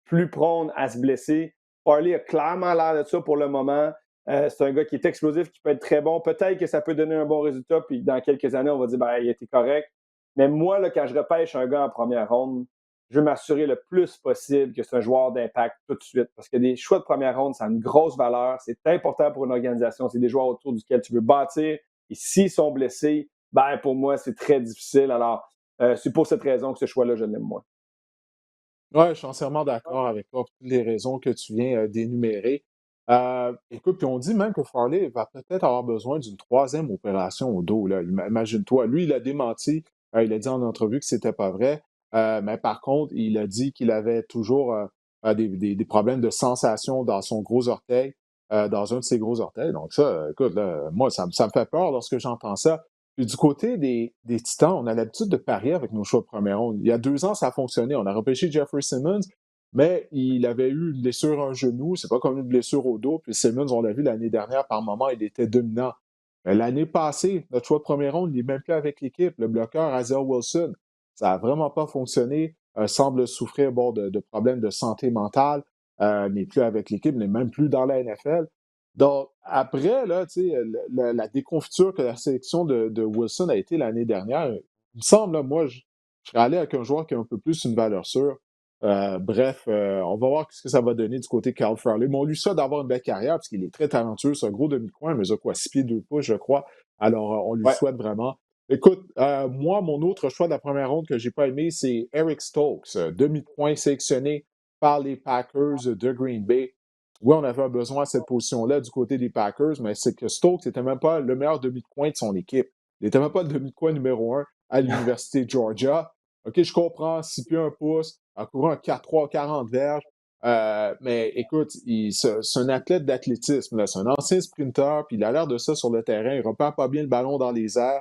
plus prônes à se blesser. Farley a clairement l'air de ça pour le moment. C'est un gars qui est explosif, qui peut être très bon. Peut-être que ça peut donner un bon résultat, puis dans quelques années, on va dire, il a été correct. Mais moi, là, quand je repêche un gars en première ronde, je veux m'assurer le plus possible que c'est un joueur d'impact tout de suite. Parce que des choix de première ronde, ça a une grosse valeur. C'est important pour une organisation. C'est des joueurs autour duquel tu veux bâtir. Et s'ils sont blessés, ben pour moi, c'est très difficile. Alors, c'est pour cette raison que ce choix-là, je l'aime moins. Oui, je suis entièrement d'accord avec toi pour toutes les raisons que tu viens d'énumérer. Écoute, puis on dit même que Farley va peut-être avoir besoin d'une troisième opération au dos. Là. Imagine-toi, lui, il a démenti, il a dit en entrevue que c'était pas vrai, mais par contre, il a dit qu'il avait toujours des problèmes de sensation dans son gros orteil, dans un de ses gros orteils. Donc ça, écoute, là, moi, ça me fait peur lorsque j'entends ça. Puis du côté des Titans, on a l'habitude de parier avec nos choix de première ronde. Il y a 2 ans, ça a fonctionné. On a repêché Jeffrey Simmons, mais il avait eu une blessure à un genou. C'est pas comme une blessure au dos. Puis Simmons, on l'a vu l'année dernière, par moment, il était dominant. Mais l'année passée, notre choix de première ronde, il n'est même plus avec l'équipe. Le bloqueur, Isaiah Wilson, ça n'a vraiment pas fonctionné. Semble souffrir de problèmes de santé mentale. N'est plus avec l'équipe, n'est même plus dans la NFL. Donc, après, là, tu sais, la déconfiture que la sélection de Wilson a été l'année dernière, il me semble, là, moi, je serais allé avec un joueur qui a un peu plus une valeur sûre. Bref, on va voir ce que ça va donner du côté de Kyle Farley. Mais on lui souhaite d'avoir une belle carrière parce qu'il est très talentueux. C'est un gros demi-coin, mais il a quoi, 6 pieds 2 pouces, je crois. Alors, on lui Ouais. souhaite vraiment. Écoute, moi, mon autre choix de la première ronde que j'ai pas aimé, c'est Eric Stokes, demi-coin sélectionné par les Packers de Green Bay. Oui, on avait besoin à cette position-là du côté des Packers, mais c'est que Stokes n'était même pas le meilleur demi de coin de son équipe. Il n'était même pas le demi de coin numéro 1 à l'Université de Georgia. OK, je comprends, 6 pieds 1 pouce, en courant un 4-3, 40 verges. Mais écoute, c'est un athlète d'athlétisme. C'est un ancien sprinter, puis il a l'air de ça sur le terrain. Il repère pas bien le ballon dans les airs.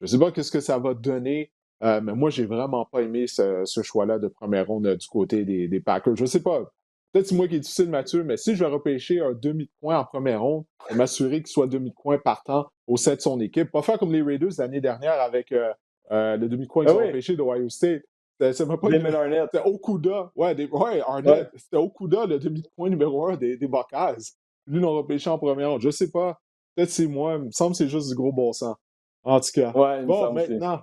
Je ne sais pas ce que ça va donner, mais moi, j'ai vraiment pas aimé ce choix-là de première ronde du côté des Packers. Je ne sais pas. Peut-être c'est moi qui est difficile, Mathieu, mais si je vais repêcher un demi de coin en première ronde, je vais m'assurer qu'il soit demi de coin partant au sein de son équipe. Pas faire comme les Raiders l'année dernière avec le demi de coin qu'ils ont repêché d'Ohio State. Ça m'a pas Damon Arnett. C'était Okuda. Arnett. Ouais. C'était Okuda, le demi de coin numéro 1 des Buckeyes. Lui, l'ont repêché en première ronde. Je sais pas. Peut-être c'est moi. Il me semble que c'est juste du gros bon sens. En tout cas. Ouais, il me Bon, semble aussi. maintenant.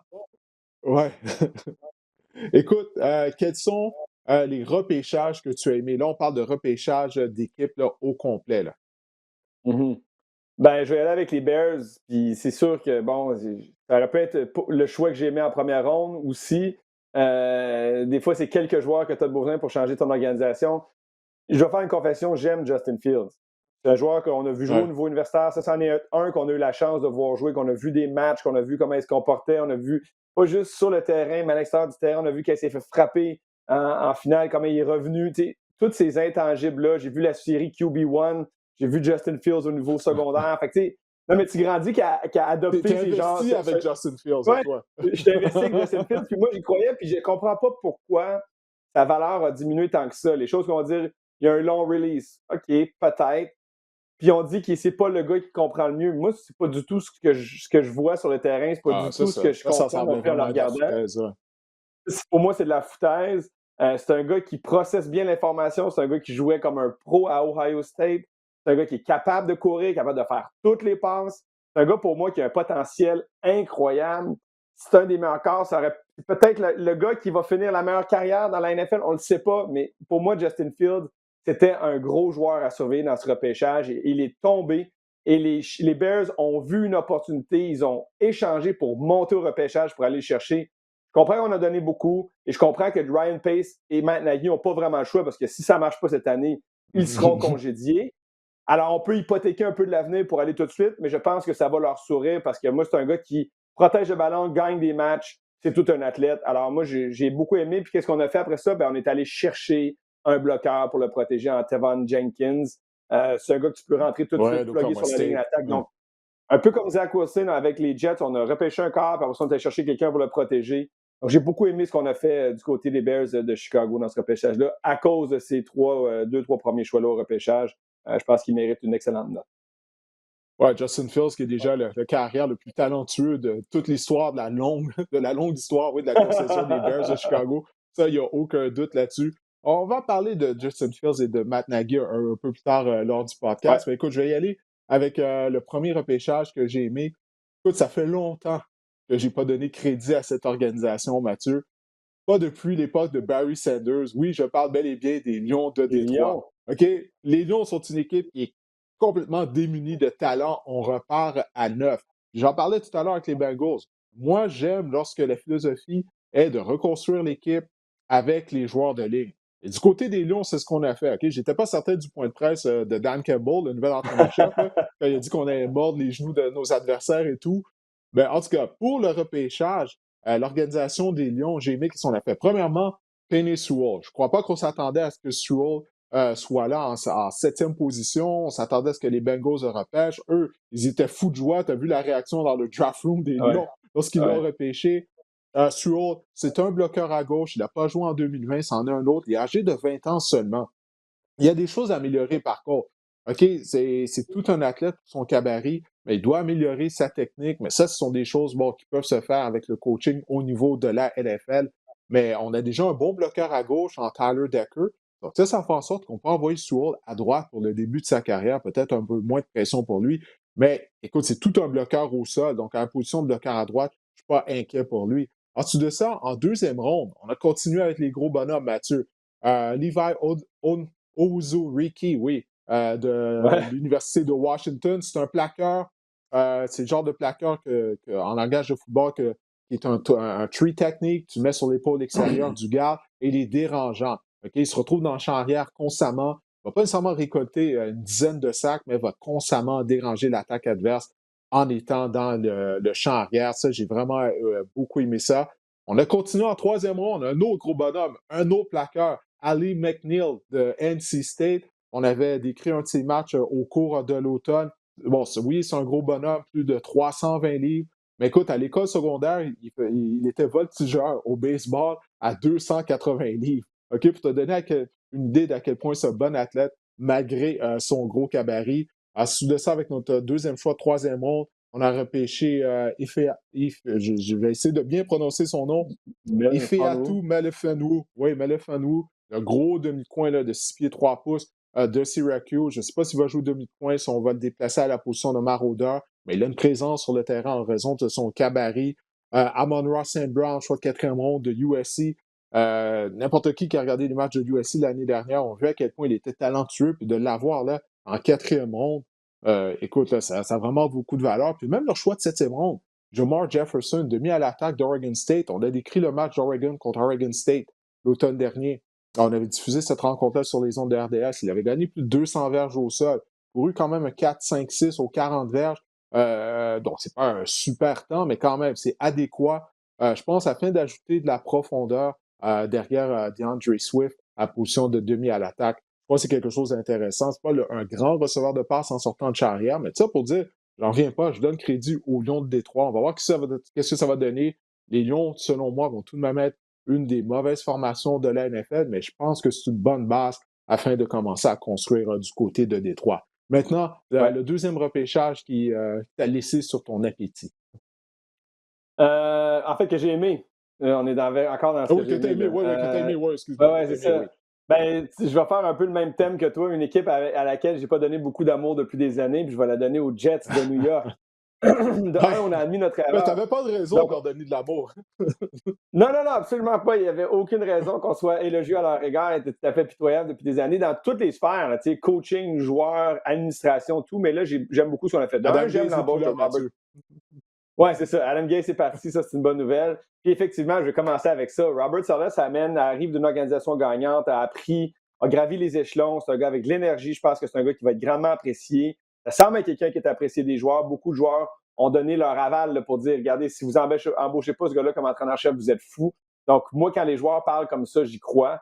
Ouais. Écoute, quels sont les repêchages que tu as aimés? Là, on parle de repêchage d'équipe au complet. Là. Mm-hmm. Ben, je vais aller avec les Bears, puis c'est sûr que, bon, ça aurait pu être le choix que j'ai aimé en première ronde aussi. Des fois, c'est quelques joueurs que tu as besoin pour changer ton organisation. Je vais faire une confession, j'aime Justin Fields. C'est un joueur qu'on a vu jouer au niveau universitaire. Ça, c'en est un qu'on a eu la chance de voir jouer, qu'on a vu des matchs, qu'on a vu comment il se comportait. On a vu, pas juste sur le terrain, mais à l'extérieur du terrain, on a vu qu'il s'est fait frapper en finale, comment il est revenu. T'sais, tous ces intangibles-là. J'ai vu la série QB1, j'ai vu Justin Fields au niveau secondaire. Fait que, non, mais tu grandis qui a adopté ces genres. T'es investi avec Justin Fields, ouais, toi. Je t'ai investi avec Justin Fields, puis moi, j'y croyais, puis je comprends pas pourquoi sa valeur a diminué tant que ça. Les choses qu'on va dire, il y a un long release. OK, peut-être. Puis on dit que c'est pas le gars qui comprend le mieux. Moi, c'est pas du tout ce que je vois sur le terrain. C'est pas du tout ce que je comprends non plus en le regardant. Pour moi, c'est de la foutaise. C'est un gars qui processe bien l'information. C'est un gars qui jouait comme un pro à Ohio State. C'est un gars qui est capable de courir, capable de faire toutes les passes. C'est un gars, pour moi, qui a un potentiel incroyable. C'est un des meilleurs corps. Ça aurait peut-être le gars qui va finir la meilleure carrière dans la NFL. On ne le sait pas, mais pour moi, Justin Fields, c'était un gros joueur à surveiller dans ce repêchage. Et il est tombé. Et les Bears ont vu une opportunité. Ils ont échangé pour monter au repêchage pour aller le chercher. Je comprends qu'on a donné beaucoup et je comprends que Ryan Pace et Matt Nagy n'ont pas vraiment le choix parce que si ça ne marche pas cette année, ils seront congédiés. Alors, on peut hypothéquer un peu de l'avenir pour aller tout de suite, mais je pense que ça va leur sourire parce que moi, c'est un gars qui protège le ballon, gagne des matchs. C'est tout un athlète. Alors, moi, j'ai beaucoup aimé. Puis, qu'est-ce qu'on a fait après ça? Ben, on est allé chercher un bloqueur pour le protéger en Tevon Jenkins. C'est un gars que tu peux rentrer tout de suite, plugger sur la ligne d'attaque. Donc, un peu comme Zach Wilson avec les Jets, on a repêché un corps, puis après ça, on est allé chercher quelqu'un pour le protéger. Donc, j'ai beaucoup aimé ce qu'on a fait du côté des Bears de Chicago dans ce repêchage-là à cause de ces deux, trois premiers choix-là au repêchage. Je pense qu'il mérite une excellente note. Ouais, Justin Fields, qui est déjà le carrière le plus talentueux de toute l'histoire de la longue histoire de la concession des Bears de Chicago. Ça, il n'y a aucun doute là-dessus. On va parler de Justin Fields et de Matt Nagy un peu plus tard lors du podcast. Mais écoute, je vais y aller avec le premier repêchage que j'ai aimé. Écoute, ça fait longtemps que je n'ai pas donné crédit à cette organisation, Mathieu. pas depuis l'époque de Barry Sanders. Oui, je parle bel et bien des Lions de Les Détroit. Lions. OK? Les Lions sont une équipe qui est complètement démunie de talent. On repart à 9. J'en parlais tout à l'heure avec les Bengals. Moi, j'aime lorsque la philosophie est de reconstruire l'équipe avec les joueurs de ligne. Et du côté des Lions, c'est ce qu'on a fait. OK? J'étais pas certain du point de presse de Dan Campbell, le nouvel entraîneur-chef, quand il a dit qu'on allait mordre les genoux de nos adversaires et tout. Ben, en tout cas, pour le repêchage, l'organisation des Lions, j'ai aimé qu'ils ont fait. Premièrement, Penei Sewell. Je ne crois pas qu'on s'attendait à ce que Sewell soit là en 7e position. On s'attendait à ce que les Bengals le repêchent. Eux, ils étaient fous de joie. Tu as vu la réaction dans le draft room des Ouais, Lions lorsqu'ils l'ont ouais. repêché. Sewell, c'est un bloqueur à gauche. Il n'a pas joué en 2020, c'en est un autre. Il est âgé de 20 ans seulement. Il y a des choses à améliorer par contre. OK, c'est tout un athlète pour son cabaret, mais il doit améliorer sa technique. Mais ça, ce sont des choses bon, qui peuvent se faire avec le coaching au niveau de la NFL. Mais on a déjà un bon bloqueur à gauche en Tyler Decker. Donc ça fait en sorte qu'on peut envoyer Sewell à droite pour le début de sa carrière, peut-être un peu moins de pression pour lui. Mais écoute, c'est tout un bloqueur au sol. Donc, à la position de bloqueur à droite, je ne suis pas inquiet pour lui. En dessous de ça, en 2e ronde, on a continué avec les gros bonhommes, Mathieu. Levi Ozuriki, oui, de Ouais. l'Université de Washington. C'est un plaqueur. C'est le genre de plaqueur en langage de football qui est un tree technique. Tu mets sur l'épaule extérieure du gars et il est dérangeant. Okay? Il se retrouve dans le champ arrière constamment. Il ne va pas nécessairement récolter une dizaine de sacs, mais va constamment déranger l'attaque adverse en étant dans le champ arrière. Ça, j'ai vraiment beaucoup aimé ça. On a continué en 3e ronde. Un autre gros bonhomme, un autre plaqueur. Ali McNeil de NC State. On avait décrit un de ses matchs au cours de l'automne. Bon, oui, c'est un gros bonhomme, plus de 320 livres. Mais écoute, à l'école secondaire, il était voltigeur au baseball à 280 livres. OK, pour te donner une idée d'à quel point c'est un bon athlète, malgré son gros cabaret. Ensuite de ça, avec notre 2e choix, 3e ronde, on a repêché je vais essayer de bien prononcer son nom. Ifeatu Melifonwu. Oui, Melifonwu, le gros demi-coin là, de 6 pieds 3 pouces de Syracuse. Je ne sais pas s'il va jouer demi-coin, si on va le déplacer à la position de maraudeur, mais il a une présence sur le terrain en raison de son cabaret. Amon-Ra St. Brown, choix de 4e ronde de USC. N'importe qui a regardé les matchs de USC l'année dernière, on vu à quel point il était talentueux, puis de l'avoir là en 4e ronde, écoute, là, ça a vraiment beaucoup de valeur. Puis même leur choix de 7e ronde, Jamar Jefferson, demi à l'attaque d'Oregon State. On a décrit le match d'Oregon contre Oregon State l'automne dernier. On avait diffusé cette rencontre-là sur les ondes de RDS. Il avait gagné plus de 200 verges au sol. Couru quand même un 4-5-6 aux 40 verges. Donc, c'est pas un super temps, mais quand même, c'est adéquat. Je pense afin d'ajouter de la profondeur derrière DeAndre Swift à position de demi à l'attaque. Je pense que c'est quelque chose d'intéressant. C'est pas un grand receveur de passe en sortant de charrière, mais ça pour dire, j'en reviens pas, je donne crédit aux Lions de Détroit. On va voir qu'est-ce que ça va donner. Les Lions, selon moi, vont tout de même être une des mauvaises formations de la NFL, mais je pense que c'est une bonne base afin de commencer à construire du côté de Détroit. Maintenant, le 2e repêchage qui t'a laissé sur ton appétit. En fait, que j'ai aimé. On est encore dans ce que j'ai aimé. Oui, que t'as aimé, oui, excuse-moi. Oui, c'est ça. Oui. Ben, je vais faire un peu le même thème que toi, une équipe à laquelle je n'ai pas donné beaucoup d'amour depuis des années, puis je vais la donner aux Jets de New York. On a admis notre erreur. Tu n'avais pas de raison de leur donner de l'amour. Non, absolument pas. Il n'y avait aucune raison qu'on soit élogieux à leur égard. Ils étaient tout à fait pitoyables depuis des années dans toutes les sphères, là, coaching, joueurs, administration, tout. Mais là, j'aime beaucoup ce qu'on a fait. J'aime l'embauche de Robert. Oui, c'est ça. Adam Gase est parti, ça, c'est une bonne nouvelle. Puis effectivement, je vais commencer avec ça. Robert Saleh arrive d'une organisation gagnante, a gravi les échelons. C'est un gars avec de l'énergie. Je pense que c'est un gars qui va être grandement apprécié. Ça semble être quelqu'un qui est apprécié des joueurs. Beaucoup de joueurs ont donné leur aval là, pour dire, regardez, si vous embauchez pas ce gars-là comme entraîneur-chef, vous êtes fou. Donc, moi, quand les joueurs parlent comme ça, j'y crois.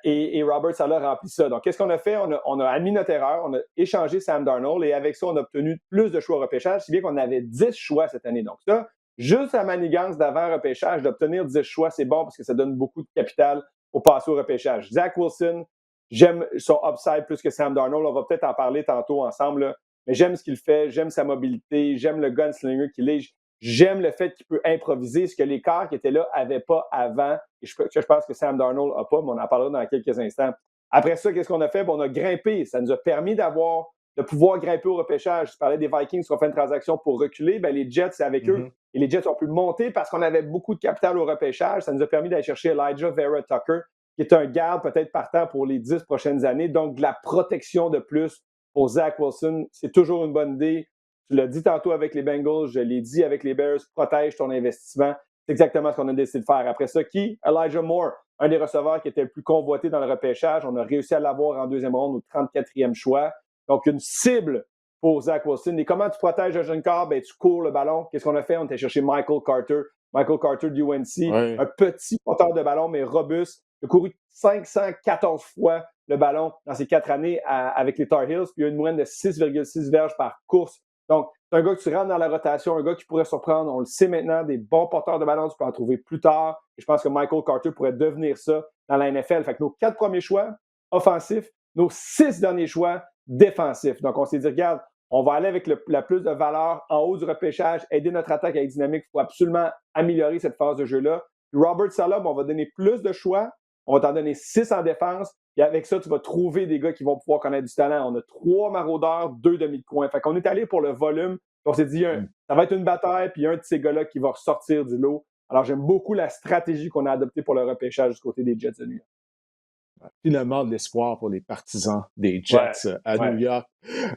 Et Robert Saleh remplit ça. Donc, qu'est-ce qu'on a fait? On a admis notre erreur, on a échangé Sam Darnold et avec ça, on a obtenu plus de choix au repêchage, si bien qu'on avait 10 choix cette année. Donc ça, juste la manigance d'avant repêchage, d'obtenir 10 choix, c'est bon parce que ça donne beaucoup de capital pour passer au repêchage. Zach Wilson, j'aime son upside plus que Sam Darnold. On va peut-être en parler tantôt ensemble, là. Mais j'aime ce qu'il fait, j'aime sa mobilité, j'aime le gunslinger qu'il est. J'aime le fait qu'il peut improviser, ce que les corps qui étaient là n'avaient pas avant. Et je pense que Sam Darnold n'a pas, mais on en parlera dans quelques instants. Après ça, qu'est-ce qu'on a fait? On a grimpé. Ça nous a permis d'avoir de pouvoir grimper au repêchage. Tu parlais des Vikings qui ont fait une transaction pour reculer. Ben, les Jets, c'est avec eux. Et les Jets ont pu monter parce qu'on avait beaucoup de capital au repêchage. Ça nous a permis d'aller chercher Elijah Vera Tucker, qui est un garde peut-être partant pour les 10 prochaines années. Donc, de la protection de plus pour Zach Wilson, c'est toujours une bonne idée. Tu l'as dit tantôt avec les Bengals, je l'ai dit avec les Bears, protège ton investissement. C'est exactement ce qu'on a décidé de faire. Après ça, qui? Elijah Moore, un des receveurs qui était le plus convoité dans le repêchage. On a réussi à l'avoir en deuxième ronde au 34e choix. Donc, une cible pour Zach Wilson. Et comment tu protèges un jeune corps? Ben, tu cours le ballon. Qu'est-ce qu'on a fait? On était chercher Michael Carter. Michael Carter du UNC. Ouais. Un petit porteur de ballon, mais robuste. Il a couru 514 fois le ballon dans ces 4 années avec les Tar Heels. Puis il a une moyenne de 6,6 verges par course. Donc, c'est un gars que tu rentres dans la rotation, un gars qui pourrait surprendre. On le sait maintenant, des bons porteurs de ballon, tu peux en trouver plus tard. Et je pense que Michael Carter pourrait devenir ça dans la NFL. Fait que nos 4 premiers choix offensifs, nos 6 derniers choix défensifs. Donc, on s'est dit, regarde, on va aller avec la plus de valeur en haut du repêchage, aider notre attaque avec dynamique. Il faut absolument améliorer cette phase de jeu-là. Puis Robert Saleh, on va donner plus de choix. On va t'en donner 6 en défense. Et avec ça, tu vas trouver des gars qui vont pouvoir connaître du talent. On a 3 maraudeurs, 2 demi de coin. Fait qu'on est allé pour le volume. On s'est dit, ça va être une bataille, puis un de ces gars-là qui va ressortir du lot. Alors, j'aime beaucoup la stratégie qu'on a adoptée pour le repêchage du côté des Jets de New York. Finalement, de l'espoir pour les partisans des Jets à New York.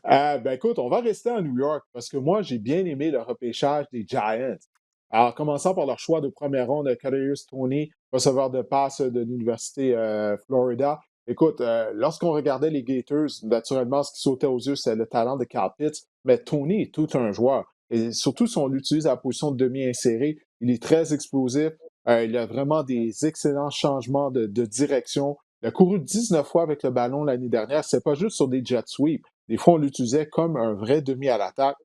Ben écoute, on va rester à New York parce que moi, j'ai bien aimé le repêchage des Giants. Alors, commençant par leur choix de première ronde, Kadarius Toney, receveur de passe de l'Université Florida. Écoute, lorsqu'on regardait les Gators, naturellement, ce qui sautait aux yeux, c'est le talent de Kyle Pitts, mais Toney est tout un joueur. Et surtout, si on l'utilise à la position de demi-inséré, il est très explosif. Il a vraiment des excellents changements de direction. Il a couru 19 fois avec le ballon l'année dernière. C'est pas juste sur des jet sweeps. Des fois, on l'utilisait comme un vrai demi à l'attaque.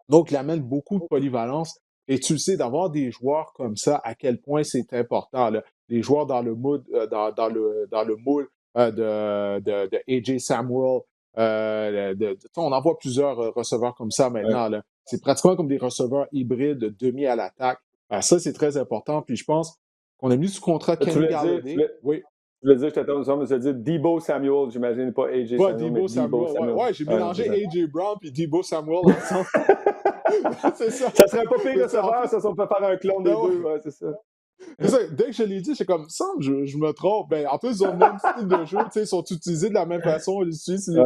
Donc, il amène beaucoup de polyvalence. Et tu le sais, d'avoir des joueurs comme ça, à quel point c'est important. Là. Des joueurs dans le moule, dans le moule de A.J. Samuel. On en voit plusieurs receveurs comme ça maintenant. Là. C'est pratiquement comme des receveurs hybrides de demi à l'attaque. Ça, c'est très important. Puis je pense qu'on a mis sous contrat Kenny Galladay. Oui. Je veux dire, je t'attends ensemble, mais je veux dire Deebo Samuel, j'imagine, pas A.J. Samuel. Deebo Samuel. Ouais, j'ai mélangé A.J. Brown et Deebo Samuel ensemble. C'est ça. Ça serait pas pire receveur, ça, si on peut faire un clone des deux, ouais, c'est ça. C'est ça. Dès que je l'ai dit, c'est comme ça, je me trompe. Ben, en plus, ils ont le même style de jeu, ils sont utilisés de la même façon, ils utilisent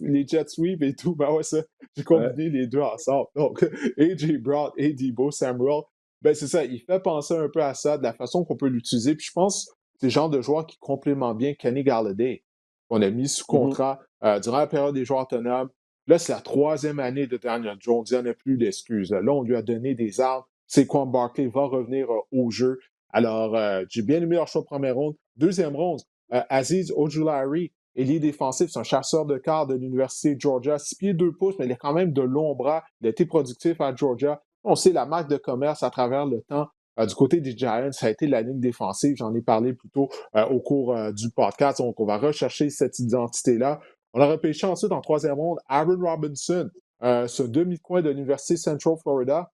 les jet sweeps et tout. Ben ouais, ça, j'ai combiné les deux ensemble. Donc, A.J. Brown et Deebo Samuel, ben c'est ça, il fait penser un peu à ça, de la façon qu'on peut l'utiliser. Puis je pense c'est le genre de joueur qui complémente bien Kenny Galladay, qu'on a mis sous contrat durant la période des joueurs autonomes. Là, c'est la 3e année de Daniel Jones. Il n'y en a plus d'excuses. Là, on lui a donné des armes. Saquon Barkley va revenir au jeu. Alors, j'ai bien aimé leur choix de première ronde. Deuxième ronde, Azeez Ojulari, ailier défensif, c'est un chasseur de quart de l'Université de Georgia. 6 pieds 2 pouces, mais il a quand même de longs bras. Il a été productif à Georgia. On sait la marque de commerce à travers le temps. Du côté des Giants, ça a été la ligne défensive. J'en ai parlé plus tôt au cours du podcast. Donc, on va rechercher cette identité-là. On a repêché ensuite en 3e ronde Aaron Robinson, ce demi-coin de l'Université Central Florida.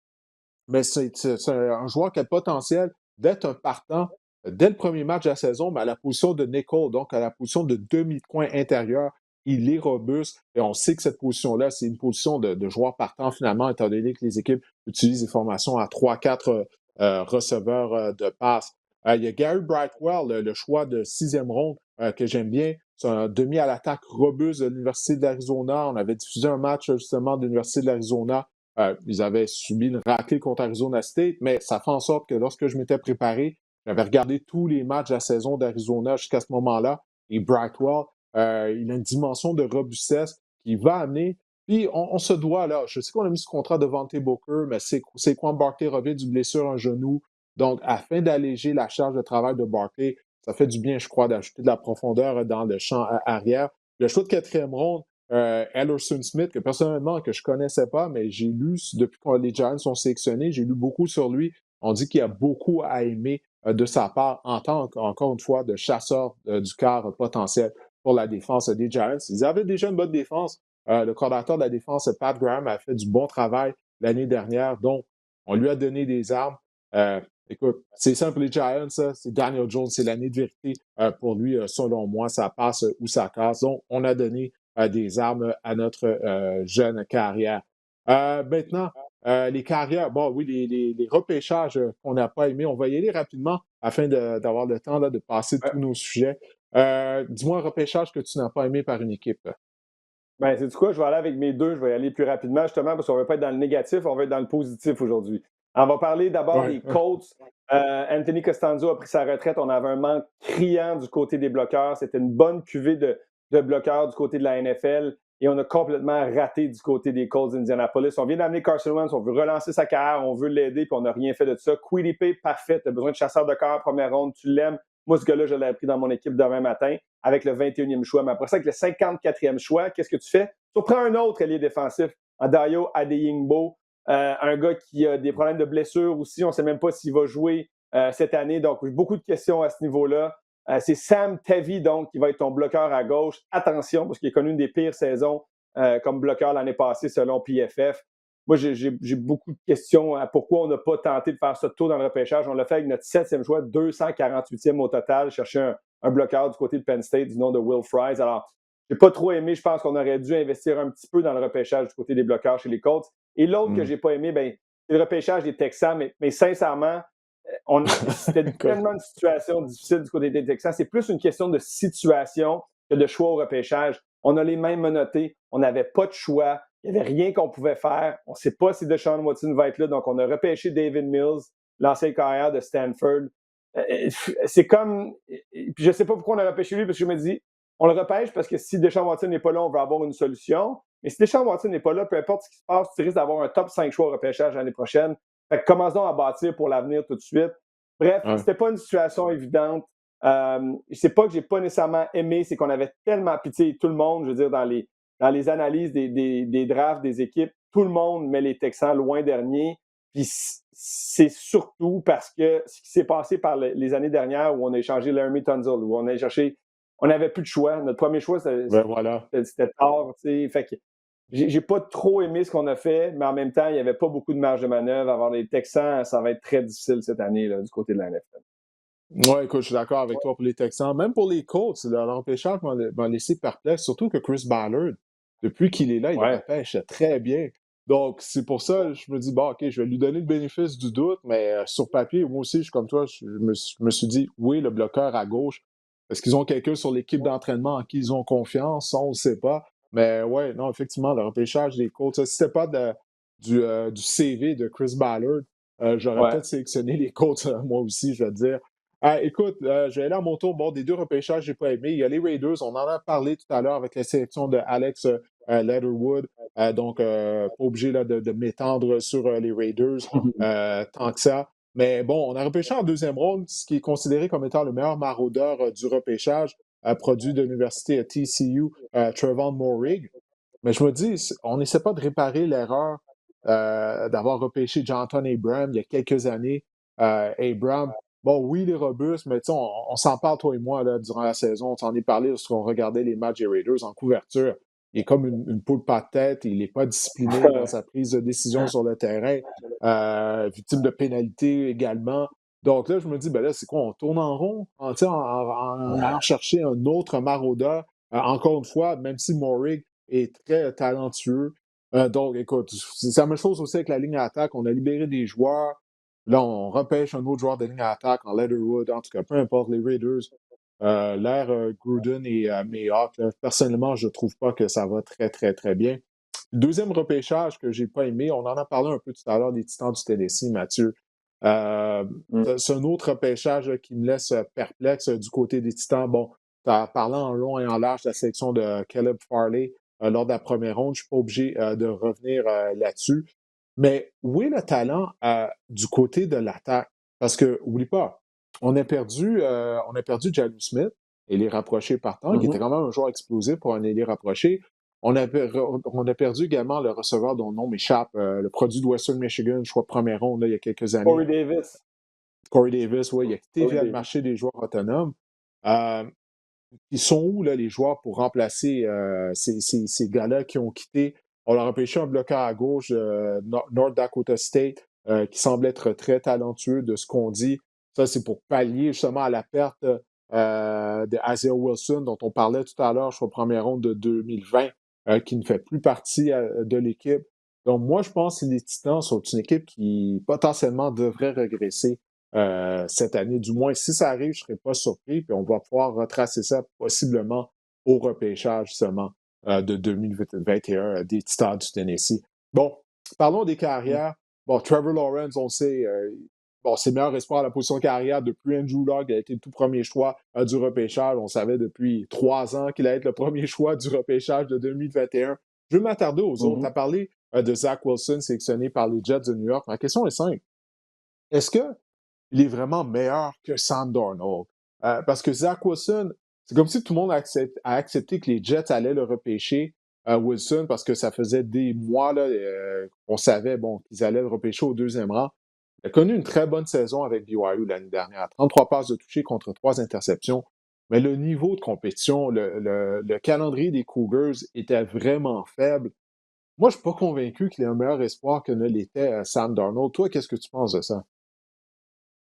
Mais c'est un joueur qui a le potentiel d'être un partant dès le premier match de la saison, mais à la position de nickel, donc à la position de demi-coin intérieur. Il est robuste et on sait que cette position-là, c'est une position de joueur partant finalement, étant donné que les équipes utilisent des formations à 3-4 receveurs de passe. Il y a Gary Brightwell, le choix de 6e ronde que j'aime bien. C'est un demi à l'attaque robuste de l'Université de l'Arizona. On avait diffusé un match justement de l'Université de l'Arizona. Ils avaient subi une raclée contre Arizona State, mais ça fait en sorte que lorsque je m'étais préparé, j'avais regardé tous les matchs de la saison d'Arizona jusqu'à ce moment-là. Et Brightwell, il a une dimension de robustesse qui va amener. Puis on se doit, là, je sais qu'on a mis ce contrat de Devontae Booker, mais Saquon Barkley revient d'une blessure à un genou. Donc, afin d'alléger la charge de travail de Barkley, ça fait du bien, je crois, d'ajouter de la profondeur dans le champ arrière. Le choix de 4e ronde, Ellerson Smith, que personnellement, que je ne connaissais pas, mais j'ai lu, depuis que les Giants sont sélectionnés, j'ai lu beaucoup sur lui. On dit qu'il y a beaucoup à aimer de sa part en tant qu'encore une fois de chasseur du quart potentiel pour la défense des Giants. Ils avaient déjà une bonne défense. Le coordinateur de la défense, Pat Graham, a fait du bon travail l'année dernière. Donc, on lui a donné des armes. Écoute, c'est simple, les Giants, c'est Daniel Jones, c'est l'année de vérité pour lui. Selon moi, ça passe ou ça casse. Donc, on a donné des armes à notre jeune carrière. Maintenant, les carrières, bon, oui, les repêchages qu'on n'a pas aimés, on va y aller rapidement afin d'avoir le temps là, de passer tous nos sujets. Dis-moi un repêchage que tu n'as pas aimé par une équipe. Ben, c'est du quoi? Je vais aller avec mes deux. Je vais y aller plus rapidement, justement, parce qu'on ne va pas être dans le négatif, on va être dans le positif aujourd'hui. On va parler d'abord Ouais. des Colts. Anthony Costanzo a pris sa retraite. On avait un manque criant du côté des bloqueurs. C'était une bonne cuvée de bloqueurs du côté de la NFL. Et on a complètement raté du côté des Colts d'Indianapolis. On vient d'amener Carson Wentz. On veut relancer sa carrière. On veut l'aider, puis on n'a rien fait de ça. Quiddipe, parfait. Tu as besoin de chasseur de cœur, première ronde. Tu l'aimes. Moi, ce gars-là, je l'ai pris dans mon équipe demain matin avec le 21e choix. Mais après ça, avec le 54e choix, qu'est-ce que tu fais? Tu prends un autre allié défensif, Dayo Adeyingbo, un gars qui a des problèmes de blessure aussi. On ne sait même pas s'il va jouer cette année. Donc, beaucoup de questions à ce niveau-là. C'est Sam Tavi, donc, qui va être ton bloqueur à gauche. Attention, parce qu'il a connu une des pires saisons comme bloqueur l'année passée, selon PFF. Moi, j'ai beaucoup de questions à pourquoi on n'a pas tenté de faire ça tôt dans le repêchage. On l'a fait avec notre 7e choix, 248e au total, chercher un bloqueur du côté de Penn State du nom de Will Fries. Alors, je n'ai pas trop aimé. Je pense qu'on aurait dû investir un petit peu dans le repêchage du côté des bloqueurs chez les Colts. Et l'autre que je n'ai pas aimé, ben, c'est le repêchage des Texans. Mais sincèrement, c'était tellement une situation difficile du côté des Texans. C'est plus une question de situation que de choix au repêchage. On a les mêmes menottés. On n'avait pas de choix. Il n'y avait rien qu'on pouvait faire. On ne sait pas si Deshaun Watson va être là. Donc, on a repêché David Mills, l'ancien carrière de Stanford. C'est comme... Puis je ne sais pas pourquoi on a repêché lui, parce que je me dis, on le repêche parce que si Deshaun Watson n'est pas là, on va avoir une solution. Mais si Deshaun Watson n'est pas là, peu importe ce qui se passe, tu risques d'avoir un top 5 choix au repêchage l'année prochaine. Fait que commençons à bâtir pour l'avenir tout de suite. Bref, c'était pas une situation évidente. C'est pas que j'ai pas nécessairement aimé, c'est qu'on avait tellement... Puis tu sais, tout le monde, je veux dire, dans les analyses des drafts des équipes, tout le monde met les Texans loin dernier. Puis c'est surtout parce que ce qui s'est passé par les années dernières où on a échangé Laramie Tunsil, où on a cherché... On n'avait plus de choix. Notre premier choix, c'était tard. T'sais. Fait que j'ai pas trop aimé ce qu'on a fait, mais en même temps, il n'y avait pas beaucoup de marge de manœuvre. Avoir les Texans, ça va être très difficile cette année là, du côté de la NFL. Oui, écoute, je suis d'accord avec toi pour les Texans. Même pour les Colts, l'empêcheur m'a laissé perplexe, surtout que Chris Ballard, depuis qu'il est là, il repêche très bien. Donc, c'est pour ça je me dis, bon, OK, je vais lui donner le bénéfice du doute, mais sur papier, moi aussi, je suis comme toi, je me suis dit, oui, le bloqueur à gauche, est-ce qu'ils ont quelqu'un sur l'équipe d'entraînement en qui ils ont confiance? On ne sait pas. Mais ouais, non, effectivement, le repêchage des Colts, si c'était pas du CV de Chris Ballard, j'aurais peut-être sélectionné les Colts, moi aussi, je vais te dire. Écoute, je vais aller à mon tour. Bon, des deux repêchages, j'ai pas aimé. Il y a les Raiders, on en a parlé tout à l'heure avec la sélection de Alex Leatherwood. Donc, pas obligé là, de m'étendre sur les Raiders tant que ça. Mais bon, on a repêché en deuxième ronde, ce qui est considéré comme étant le meilleur maraudeur du repêchage, produit de l'université TCU, Trevon Moehrig. Mais je me dis, on n'essaie pas de réparer l'erreur d'avoir repêché Jonathan Abram il y a quelques années. Abram, bon, oui, il est robuste, mais on s'en parle, toi et moi, là, durant la saison. On s'en est parlé lorsqu'on regardait les matchs des Raiders en couverture. Il est comme une poule pas de tête. Il n'est pas discipliné dans sa prise de décision sur le terrain. Victime de pénalités également. Donc là, je me dis, ben là, c'est quoi? On tourne en rond en allant chercher un autre maraudeur. Encore une fois, même si Moehrig est très talentueux. Donc, écoute, c'est la même chose aussi avec la ligne à attaque. On a libéré des joueurs. Là, on repêche un autre joueur de ligne à attaque en Leatherwood. En tout cas, peu importe, les Raiders, l'ère Gruden et Mayock, personnellement, je ne trouve pas que ça va très, très, très bien. Deuxième repêchage que je n'ai pas aimé, on en a parlé un peu tout à l'heure des Titans du Tennessee, Mathieu. C'est un autre repêchage qui me laisse perplexe du côté des Titans. Bon, tu as parlé en long et en large de la sélection de Caleb Farley lors de la première ronde. Je ne suis pas obligé de revenir là-dessus. Mais où est le talent du côté de l'attaque? Parce que, oublie pas, on a perdu Jalen Smith, ailier rapproché partant, qui était quand même un joueur explosif pour un ailier rapproché. On a perdu également le receveur dont le nom m'échappe, le produit de Western Michigan, je crois, première ronde, là, il y a quelques années. Corey Davis, oui, il a quitté via le marché des joueurs autonomes. Ils sont où, là, les joueurs pour remplacer ces gars-là qui ont quitté? On leur a empêché un bloqueur à gauche, North Dakota State, qui semble être très talentueux de ce qu'on dit. Ça, c'est pour pallier justement à la perte de Isaiah Wilson, dont on parlait tout à l'heure, je crois, première ronde de 2020, qui ne fait plus partie de l'équipe. Donc, moi, je pense que les Titans sont une équipe qui, potentiellement, devrait regresser cette année. Du moins, si ça arrive, je ne serais pas surpris. Puis on va pouvoir retracer ça possiblement au repêchage, justement, de 2021 des Titans du Tennessee. Bon, parlons des carrières. Bon, Trevor Lawrence, on sait, bon, c'est le meilleur espoir à la position de carrière depuis Andrew Luck. Il a été le tout premier choix du repêchage. On savait depuis 3 ans qu'il allait être le premier choix du repêchage de 2021. Je veux m'attarder aux autres. Tu as parlé de Zach Wilson sélectionné par les Jets de New York. Ma question est simple. Est-ce qu'il est vraiment meilleur que Sam Darnold? Parce que Zach Wilson, c'est comme si tout le monde a accepté que les Jets allaient le repêcher, Wilson, parce que ça faisait des mois là, qu'on savait qu'ils allaient le repêcher au deuxième rang. Il a connu une très bonne saison avec BYU l'année dernière. 33 passes de toucher contre 3 interceptions. Mais le niveau de compétition, le calendrier des Cougars était vraiment faible. Moi, je ne suis pas convaincu qu'il ait un meilleur espoir que ne l'était Sam Darnold. Toi, qu'est-ce que tu penses de ça?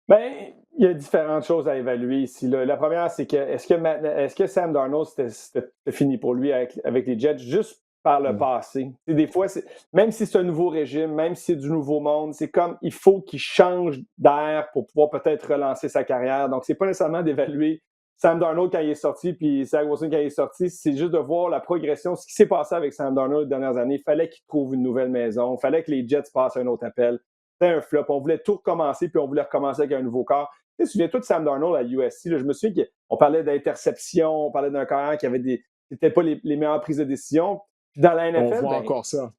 Ben, il y a différentes choses à évaluer ici. Là. La première, c'est que est-ce que Sam Darnold, c'était fini pour lui avec les Jets juste par le passé? Des fois, même si c'est un nouveau régime, même si c'est du nouveau monde, c'est comme il faut qu'il change d'air pour pouvoir peut-être relancer sa carrière. Donc, c'est pas nécessairement d'évaluer Sam Darnold quand il est sorti, puis Zach Wilson quand il est sorti, c'est juste de voir la progression, ce qui s'est passé avec Sam Darnold les dernières années. Il fallait qu'il trouve une nouvelle maison, il fallait que les Jets passent un autre appel. C'était un flop. On voulait tout recommencer, puis on voulait recommencer avec un nouveau corps. Tu te souviens-toi de Sam Darnold à USC? Là, je me souviens qu'on parlait d'interception, on parlait d'un carrière qui avait n'était pas les meilleures prises de décision. Puis dans la NFL, on voit encore ça.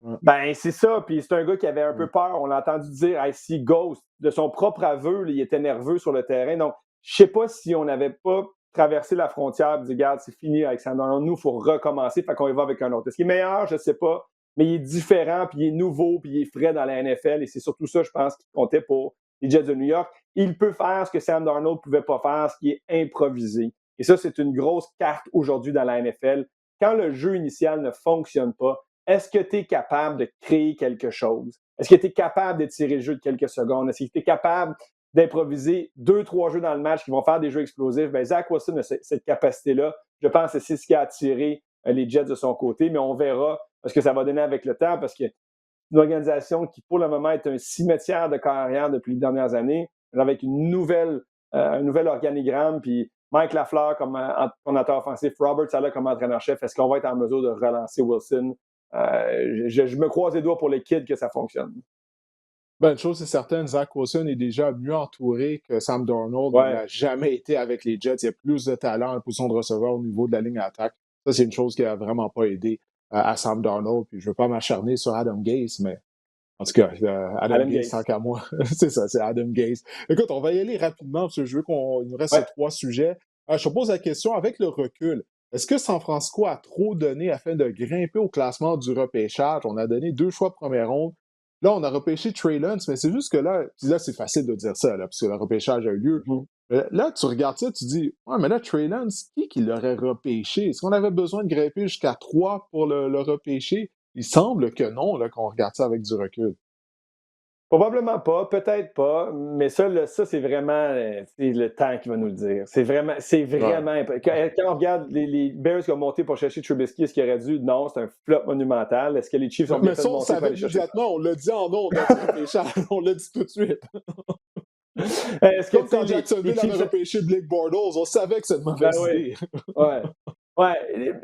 Ouais. Ben, c'est ça. Puis c'est un gars qui avait un peu peur. On l'a entendu dire I see ghost. De son propre aveu, là, il était nerveux sur le terrain. Donc, je ne sais pas si on n'avait pas traversé la frontière et dit, regarde, c'est fini avec Sam Darnold. Nous, il faut recommencer. Fait qu'on y va avec un autre. Est-ce qu'il est meilleur? Je ne sais pas. Mais il est différent, puis il est nouveau, puis il est frais dans la NFL. Et c'est surtout ça, je pense, qui comptait pour les Jets de New York. Il peut faire ce que Sam Darnold ne pouvait pas faire, ce qui est improvisé. Et ça, c'est une grosse carte aujourd'hui dans la NFL. Quand le jeu initial ne fonctionne pas, est-ce que tu es capable de créer quelque chose? Est-ce que tu es capable d'étirer le jeu de quelques secondes? Est-ce que tu es capable d'improviser 2-3 jeux dans le match qui vont faire des jeux explosifs? Ben, Zach Wilson a cette capacité-là. Je pense que c'est ce qui a attiré les Jets de son côté, mais on verra ce que ça va donner avec le temps, parce que une organisation qui, pour le moment, est un cimetière de carrière depuis les dernières années, avec un nouvel organigramme, puis Mike Lafleur comme coordinateur offensif, Robert Saleh comme entraîneur-chef, est-ce qu'on va être en mesure de relancer Wilson? Je me croise les doigts pour les kids que ça fonctionne. Ben, une chose est certaine, Zach Wilson est déjà mieux entouré que Sam Darnold. Il n'a jamais été avec les Jets. Il y a plus de talent en position de receveur au niveau de la ligne d'attaque. Ça, c'est une chose qui n'a vraiment pas aidé à Sam Darnold. Puis je ne veux pas m'acharner sur Adam Gase, mais en tout cas, Adam Gase, tant qu'à moi. C'est ça, c'est Adam Gase. Écoute, on va y aller rapidement parce que je veux qu'il nous reste 3 sujets. Je te pose la question, avec le recul, est-ce que San Francisco a trop donné afin de grimper au classement du repêchage? On a donné 2 choix de première ronde. Là, on a repêché Trey Lance, mais c'est juste que là, c'est facile de dire ça, là, parce que le repêchage a eu lieu. Là, tu regardes ça, tu dis, ouais, mais là, Trey Lance, qui l'aurait repêché? Est-ce qu'on avait besoin de grimper jusqu'à 3 pour le repêcher? Il semble que non, là, qu'on regarde ça avec du recul. Probablement pas, peut-être pas, mais ça c'est vraiment c'est le temps qui va nous le dire. C'est vraiment. Quand on regarde les Bears qui ont monté pour chercher Trubisky, est-ce qu'il aurait dû? Non, c'est un flop monumental. Est-ce que les Chiefs ont bien fait de monter pour aller chercher? On l'a dit en nom, on l'a dit tout de suite. Comme quand Jacksonville avait repêché Blake Bortles, on savait que c'était une mauvaise idée. Ouais,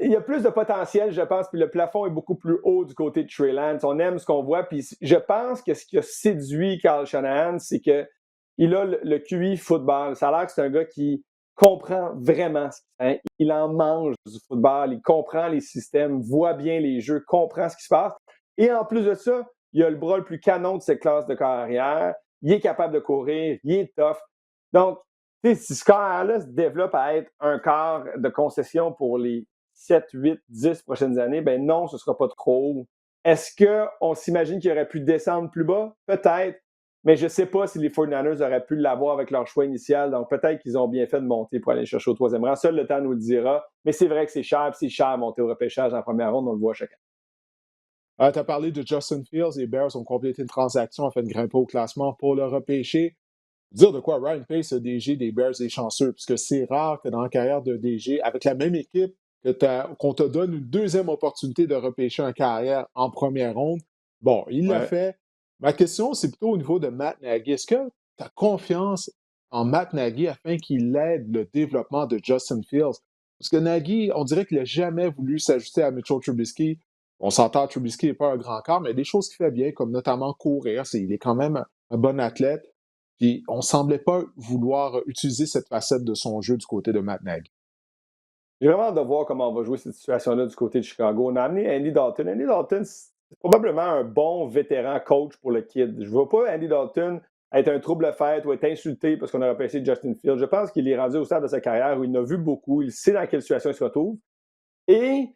il y a plus de potentiel, je pense, puis le plafond est beaucoup plus haut du côté de Trey Lance. On aime ce qu'on voit, puis je pense que ce qui a séduit Kyle Shanahan, c'est qu'il a le QI football. Ça a l'air que c'est un gars qui comprend vraiment ce qu'il fait. Il en mange du football, il comprend les systèmes, voit bien les jeux, comprend ce qui se passe. Et en plus de ça, il a le bras le plus canon de cette classe de carrière. Il est capable de courir, il est tough. Donc, si ce corps-là se développe à être un corps de concession pour les 7, 8, 10 prochaines années, ben non, ce ne sera pas trop haut. Est-ce qu'on s'imagine qu'il aurait pu descendre plus bas? Peut-être, mais je ne sais pas si les 49ers auraient pu l'avoir avec leur choix initial. Donc, peut-être qu'ils ont bien fait de monter pour aller chercher au 3e rang. Seul le temps nous le dira. Mais c'est vrai que c'est cher, puis c'est cher à monter au repêchage en première ronde. On le voit chaque année. Tu as parlé de Justin Fields. Les Bears ont complété une transaction afin de grimper au classement pour le repêcher. dire de quoi Ryan Pace, le DG des Bears, est chanceux, parce que c'est rare que dans la carrière de DG, avec la même équipe, qu'on te donne une deuxième opportunité de repêcher une carrière en première ronde. Bon, il l'a Ouais. fait. Ma question, c'est plutôt au niveau de Matt Nagy. Est-ce que tu as confiance en Matt Nagy afin qu'il aide le développement de Justin Fields? Parce que Nagy, on dirait qu'il n'a jamais voulu s'ajuster à Mitchell Trubisky. On s'entend, Trubisky n'est pas un grand corps, mais il y a des choses qu'il fait bien, comme notamment courir. Il est quand même un bon athlète. Puis on ne semblait pas vouloir utiliser cette facette de son jeu du côté de Matt Nagy. J'ai vraiment hâte de voir comment on va jouer cette situation-là du côté de Chicago. On a amené Andy Dalton. Andy Dalton, c'est probablement un bon vétéran coach pour le kid. Je ne vois pas Andy Dalton être un trouble-fête ou être insulté parce qu'on a repêché Justin Fields. Je pense qu'il est rendu au stade de sa carrière où il en a vu beaucoup, il sait dans quelle situation il se retrouve. Et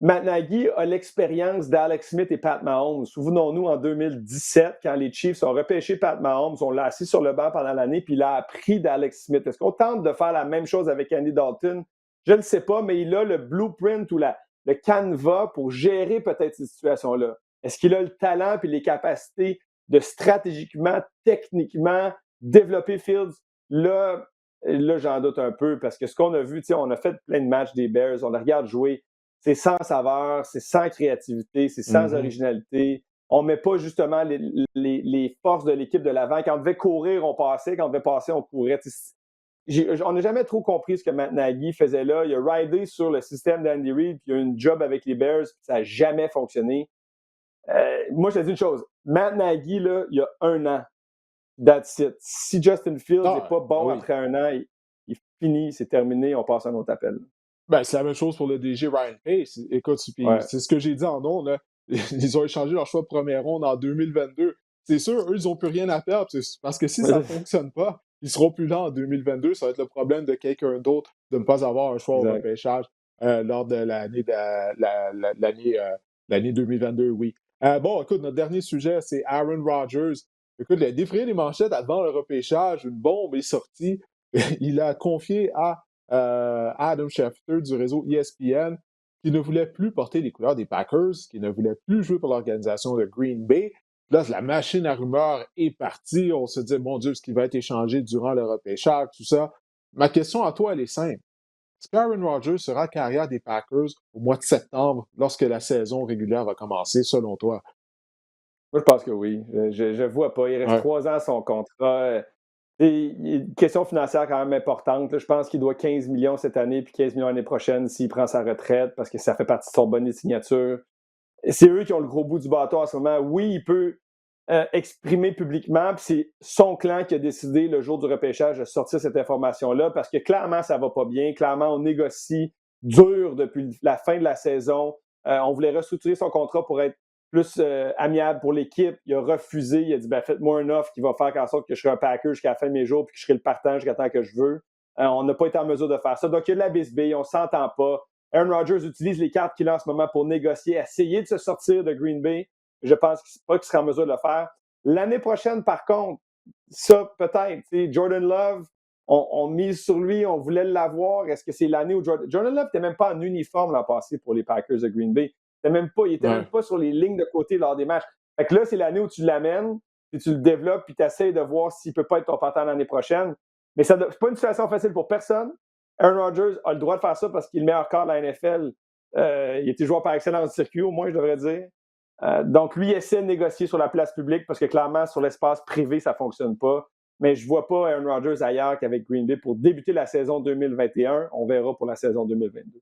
Matt Nagy a l'expérience d'Alex Smith et Pat Mahomes. Souvenons-nous, en 2017, quand les Chiefs ont repêché Pat Mahomes, on l'a assis sur le banc pendant l'année, puis il a appris d'Alex Smith. Est-ce qu'on tente de faire la même chose avec Andy Dalton? Je ne sais pas, mais il a le blueprint ou le canevas pour gérer peut-être ces situations-là. Est-ce qu'il a le talent et les capacités de stratégiquement, techniquement développer Fields? Là, j'en doute un peu parce que ce qu'on a vu, on a fait plein de matchs des Bears, on les regarde jouer. C'est sans saveur, c'est sans créativité, c'est sans originalité. On ne met pas justement les forces de l'équipe de l'avant. Quand on devait courir, on passait. Quand on devait passer, on courait. On n'a jamais trop compris ce que Matt Nagy faisait là. Il a ridé sur le système d'Andy Reid, puis il a eu une job avec les Bears, puis ça n'a jamais fonctionné. Moi, je te dis une chose. Matt Nagy, là, il y a 1 an, that's it. Si Justin Fields n'est pas bon après 1 an, il finit, c'est terminé, on passe à un autre appel. Ben, c'est la même chose pour le DG Ryan Pace. Écoute, c'est ce que j'ai dit en ondes. Ils ont échangé leur choix de première ronde en 2022. C'est sûr, eux, ils n'ont plus rien à perdre. Parce que si ça ne fonctionne pas, ils ne seront plus là en 2022. Ça va être le problème de quelqu'un d'autre de ne pas avoir un choix au repêchage lors de l'année 2022, oui. Bon, écoute, notre dernier sujet, c'est Aaron Rodgers. Écoute, il a défrayé les manchettes avant le repêchage. Une bombe est sortie. Il a confié à Adam Schefter du réseau ESPN, qui ne voulait plus porter les couleurs des Packers, qui ne voulait plus jouer pour l'organisation de Green Bay. Là, la machine à rumeurs est partie. On se dit, mon Dieu, ce qui va être échangé durant le repêchage, tout ça. Ma question à toi, elle est simple. Est-ce qu'Aaron Rodgers sera carrière des Packers au mois de septembre, lorsque la saison régulière va commencer, selon toi? Moi, je pense que oui. Je ne vois pas. Il reste 3 ans à son contrat. Une question financière quand même importante. Là, je pense qu'il doit 15 millions cette année puis 15 millions l'année prochaine s'il prend sa retraite parce que ça fait partie de son bonnet de signature. Et c'est eux qui ont le gros bout du bâton en ce moment. Oui, il peut exprimer publiquement, puis c'est son clan qui a décidé le jour du repêchage de sortir cette information-là parce que clairement, ça ne va pas bien. Clairement, on négocie dur depuis la fin de la saison. On voulait restructurer son contrat pour être plus amiable pour l'équipe. Il a refusé. Il a dit faites-moi un offre qui va faire en sorte que je serai un Packer jusqu'à la fin de mes jours puis que je serai le partant jusqu'à temps que je veux. On n'a pas été en mesure de faire ça. Donc, il y a de la bisbille. On ne s'entend pas. Aaron Rodgers utilise les cartes qu'il a en ce moment pour négocier, essayer de se sortir de Green Bay. Je pense pas qu'il sera en mesure de le faire. L'année prochaine, par contre, ça, peut-être. Jordan Love, on mise sur lui, on voulait l'avoir. Est-ce que c'est l'année où Jordan Love n'était même pas en uniforme l'an passé pour les Packers de Green Bay? Il n'était même pas sur les lignes de côté lors des matchs. Fait que là, c'est l'année où tu l'amènes, puis tu le développes, puis tu essaies de voir s'il ne peut pas être ton partant l'année prochaine. Mais ce n'est pas une situation facile pour personne. Aaron Rodgers a le droit de faire ça parce qu'il est le meilleur corps de la NFL. Il était joueur par excellence du circuit, au moins, je devrais dire. Donc, lui, il essaie de négocier sur la place publique parce que clairement, sur l'espace privé, ça ne fonctionne pas. Mais je ne vois pas Aaron Rodgers ailleurs qu'avec Green Bay pour débuter la saison 2021. On verra pour la saison 2022.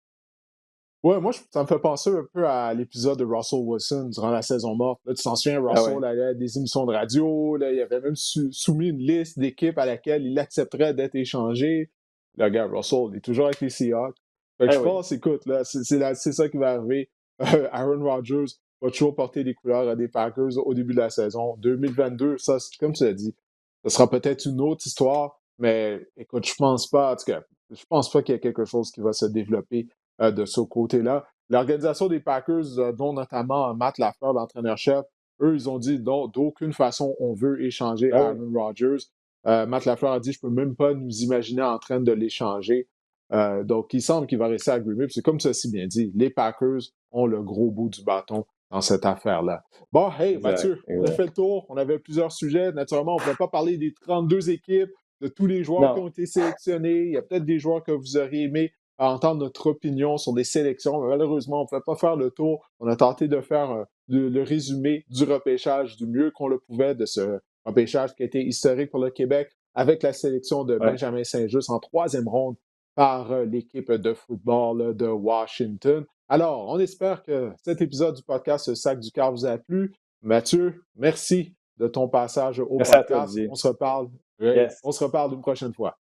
Ouais, moi, ça me fait penser un peu à l'épisode de Russell Wilson durant la saison morte. Là, tu t'en souviens, Russell allait à des émissions de radio. Là, il avait même soumis une liste d'équipes à laquelle il accepterait d'être échangé. Le gars, Russell, il est toujours avec les Seahawks. Fait que je pense, écoute, là, c'est ça qui va arriver. Aaron Rodgers va toujours porter les couleurs des Packers au début de la saison. 2022, ça, comme tu l'as dit, ce sera peut-être une autre histoire. Mais écoute, je pense pas, en tout cas, je pense pas qu'il y ait quelque chose qui va se développer de ce côté-là. L'organisation des Packers, dont notamment Matt Lafleur, l'entraîneur-chef, eux, ils ont dit d'aucune façon on veut échanger Aaron Rodgers. Matt Lafleur a dit je peux même pas nous imaginer en train de l'échanger. Donc, il semble qu'il va rester à Green Bay. C'est comme ça si bien dit, les Packers ont le gros bout du bâton dans cette affaire-là. Bon, hey, Exact, Mathieu, on a exact. fait le tour. On avait plusieurs sujets. Naturellement, on ne pouvait pas parler des 32 équipes, de tous les joueurs qui Non. ont été sélectionnés. Il y a peut-être des joueurs que vous auriez aimé entendre notre opinion sur des sélections. Mais malheureusement, on ne pouvait pas faire le tour. On a tenté de faire le résumé du repêchage du mieux qu'on le pouvait, de ce repêchage qui a été historique pour le Québec, avec la sélection de Ouais. Benjamin Saint-Just en 3e ronde par l'équipe de football là, de Washington. Alors, on espère que cet épisode du podcast Sac du Cœur vous a plu. Mathieu, merci de ton passage au Merci à toi, podcast. Didier. On se reparle. Yes. On se reparle une prochaine fois.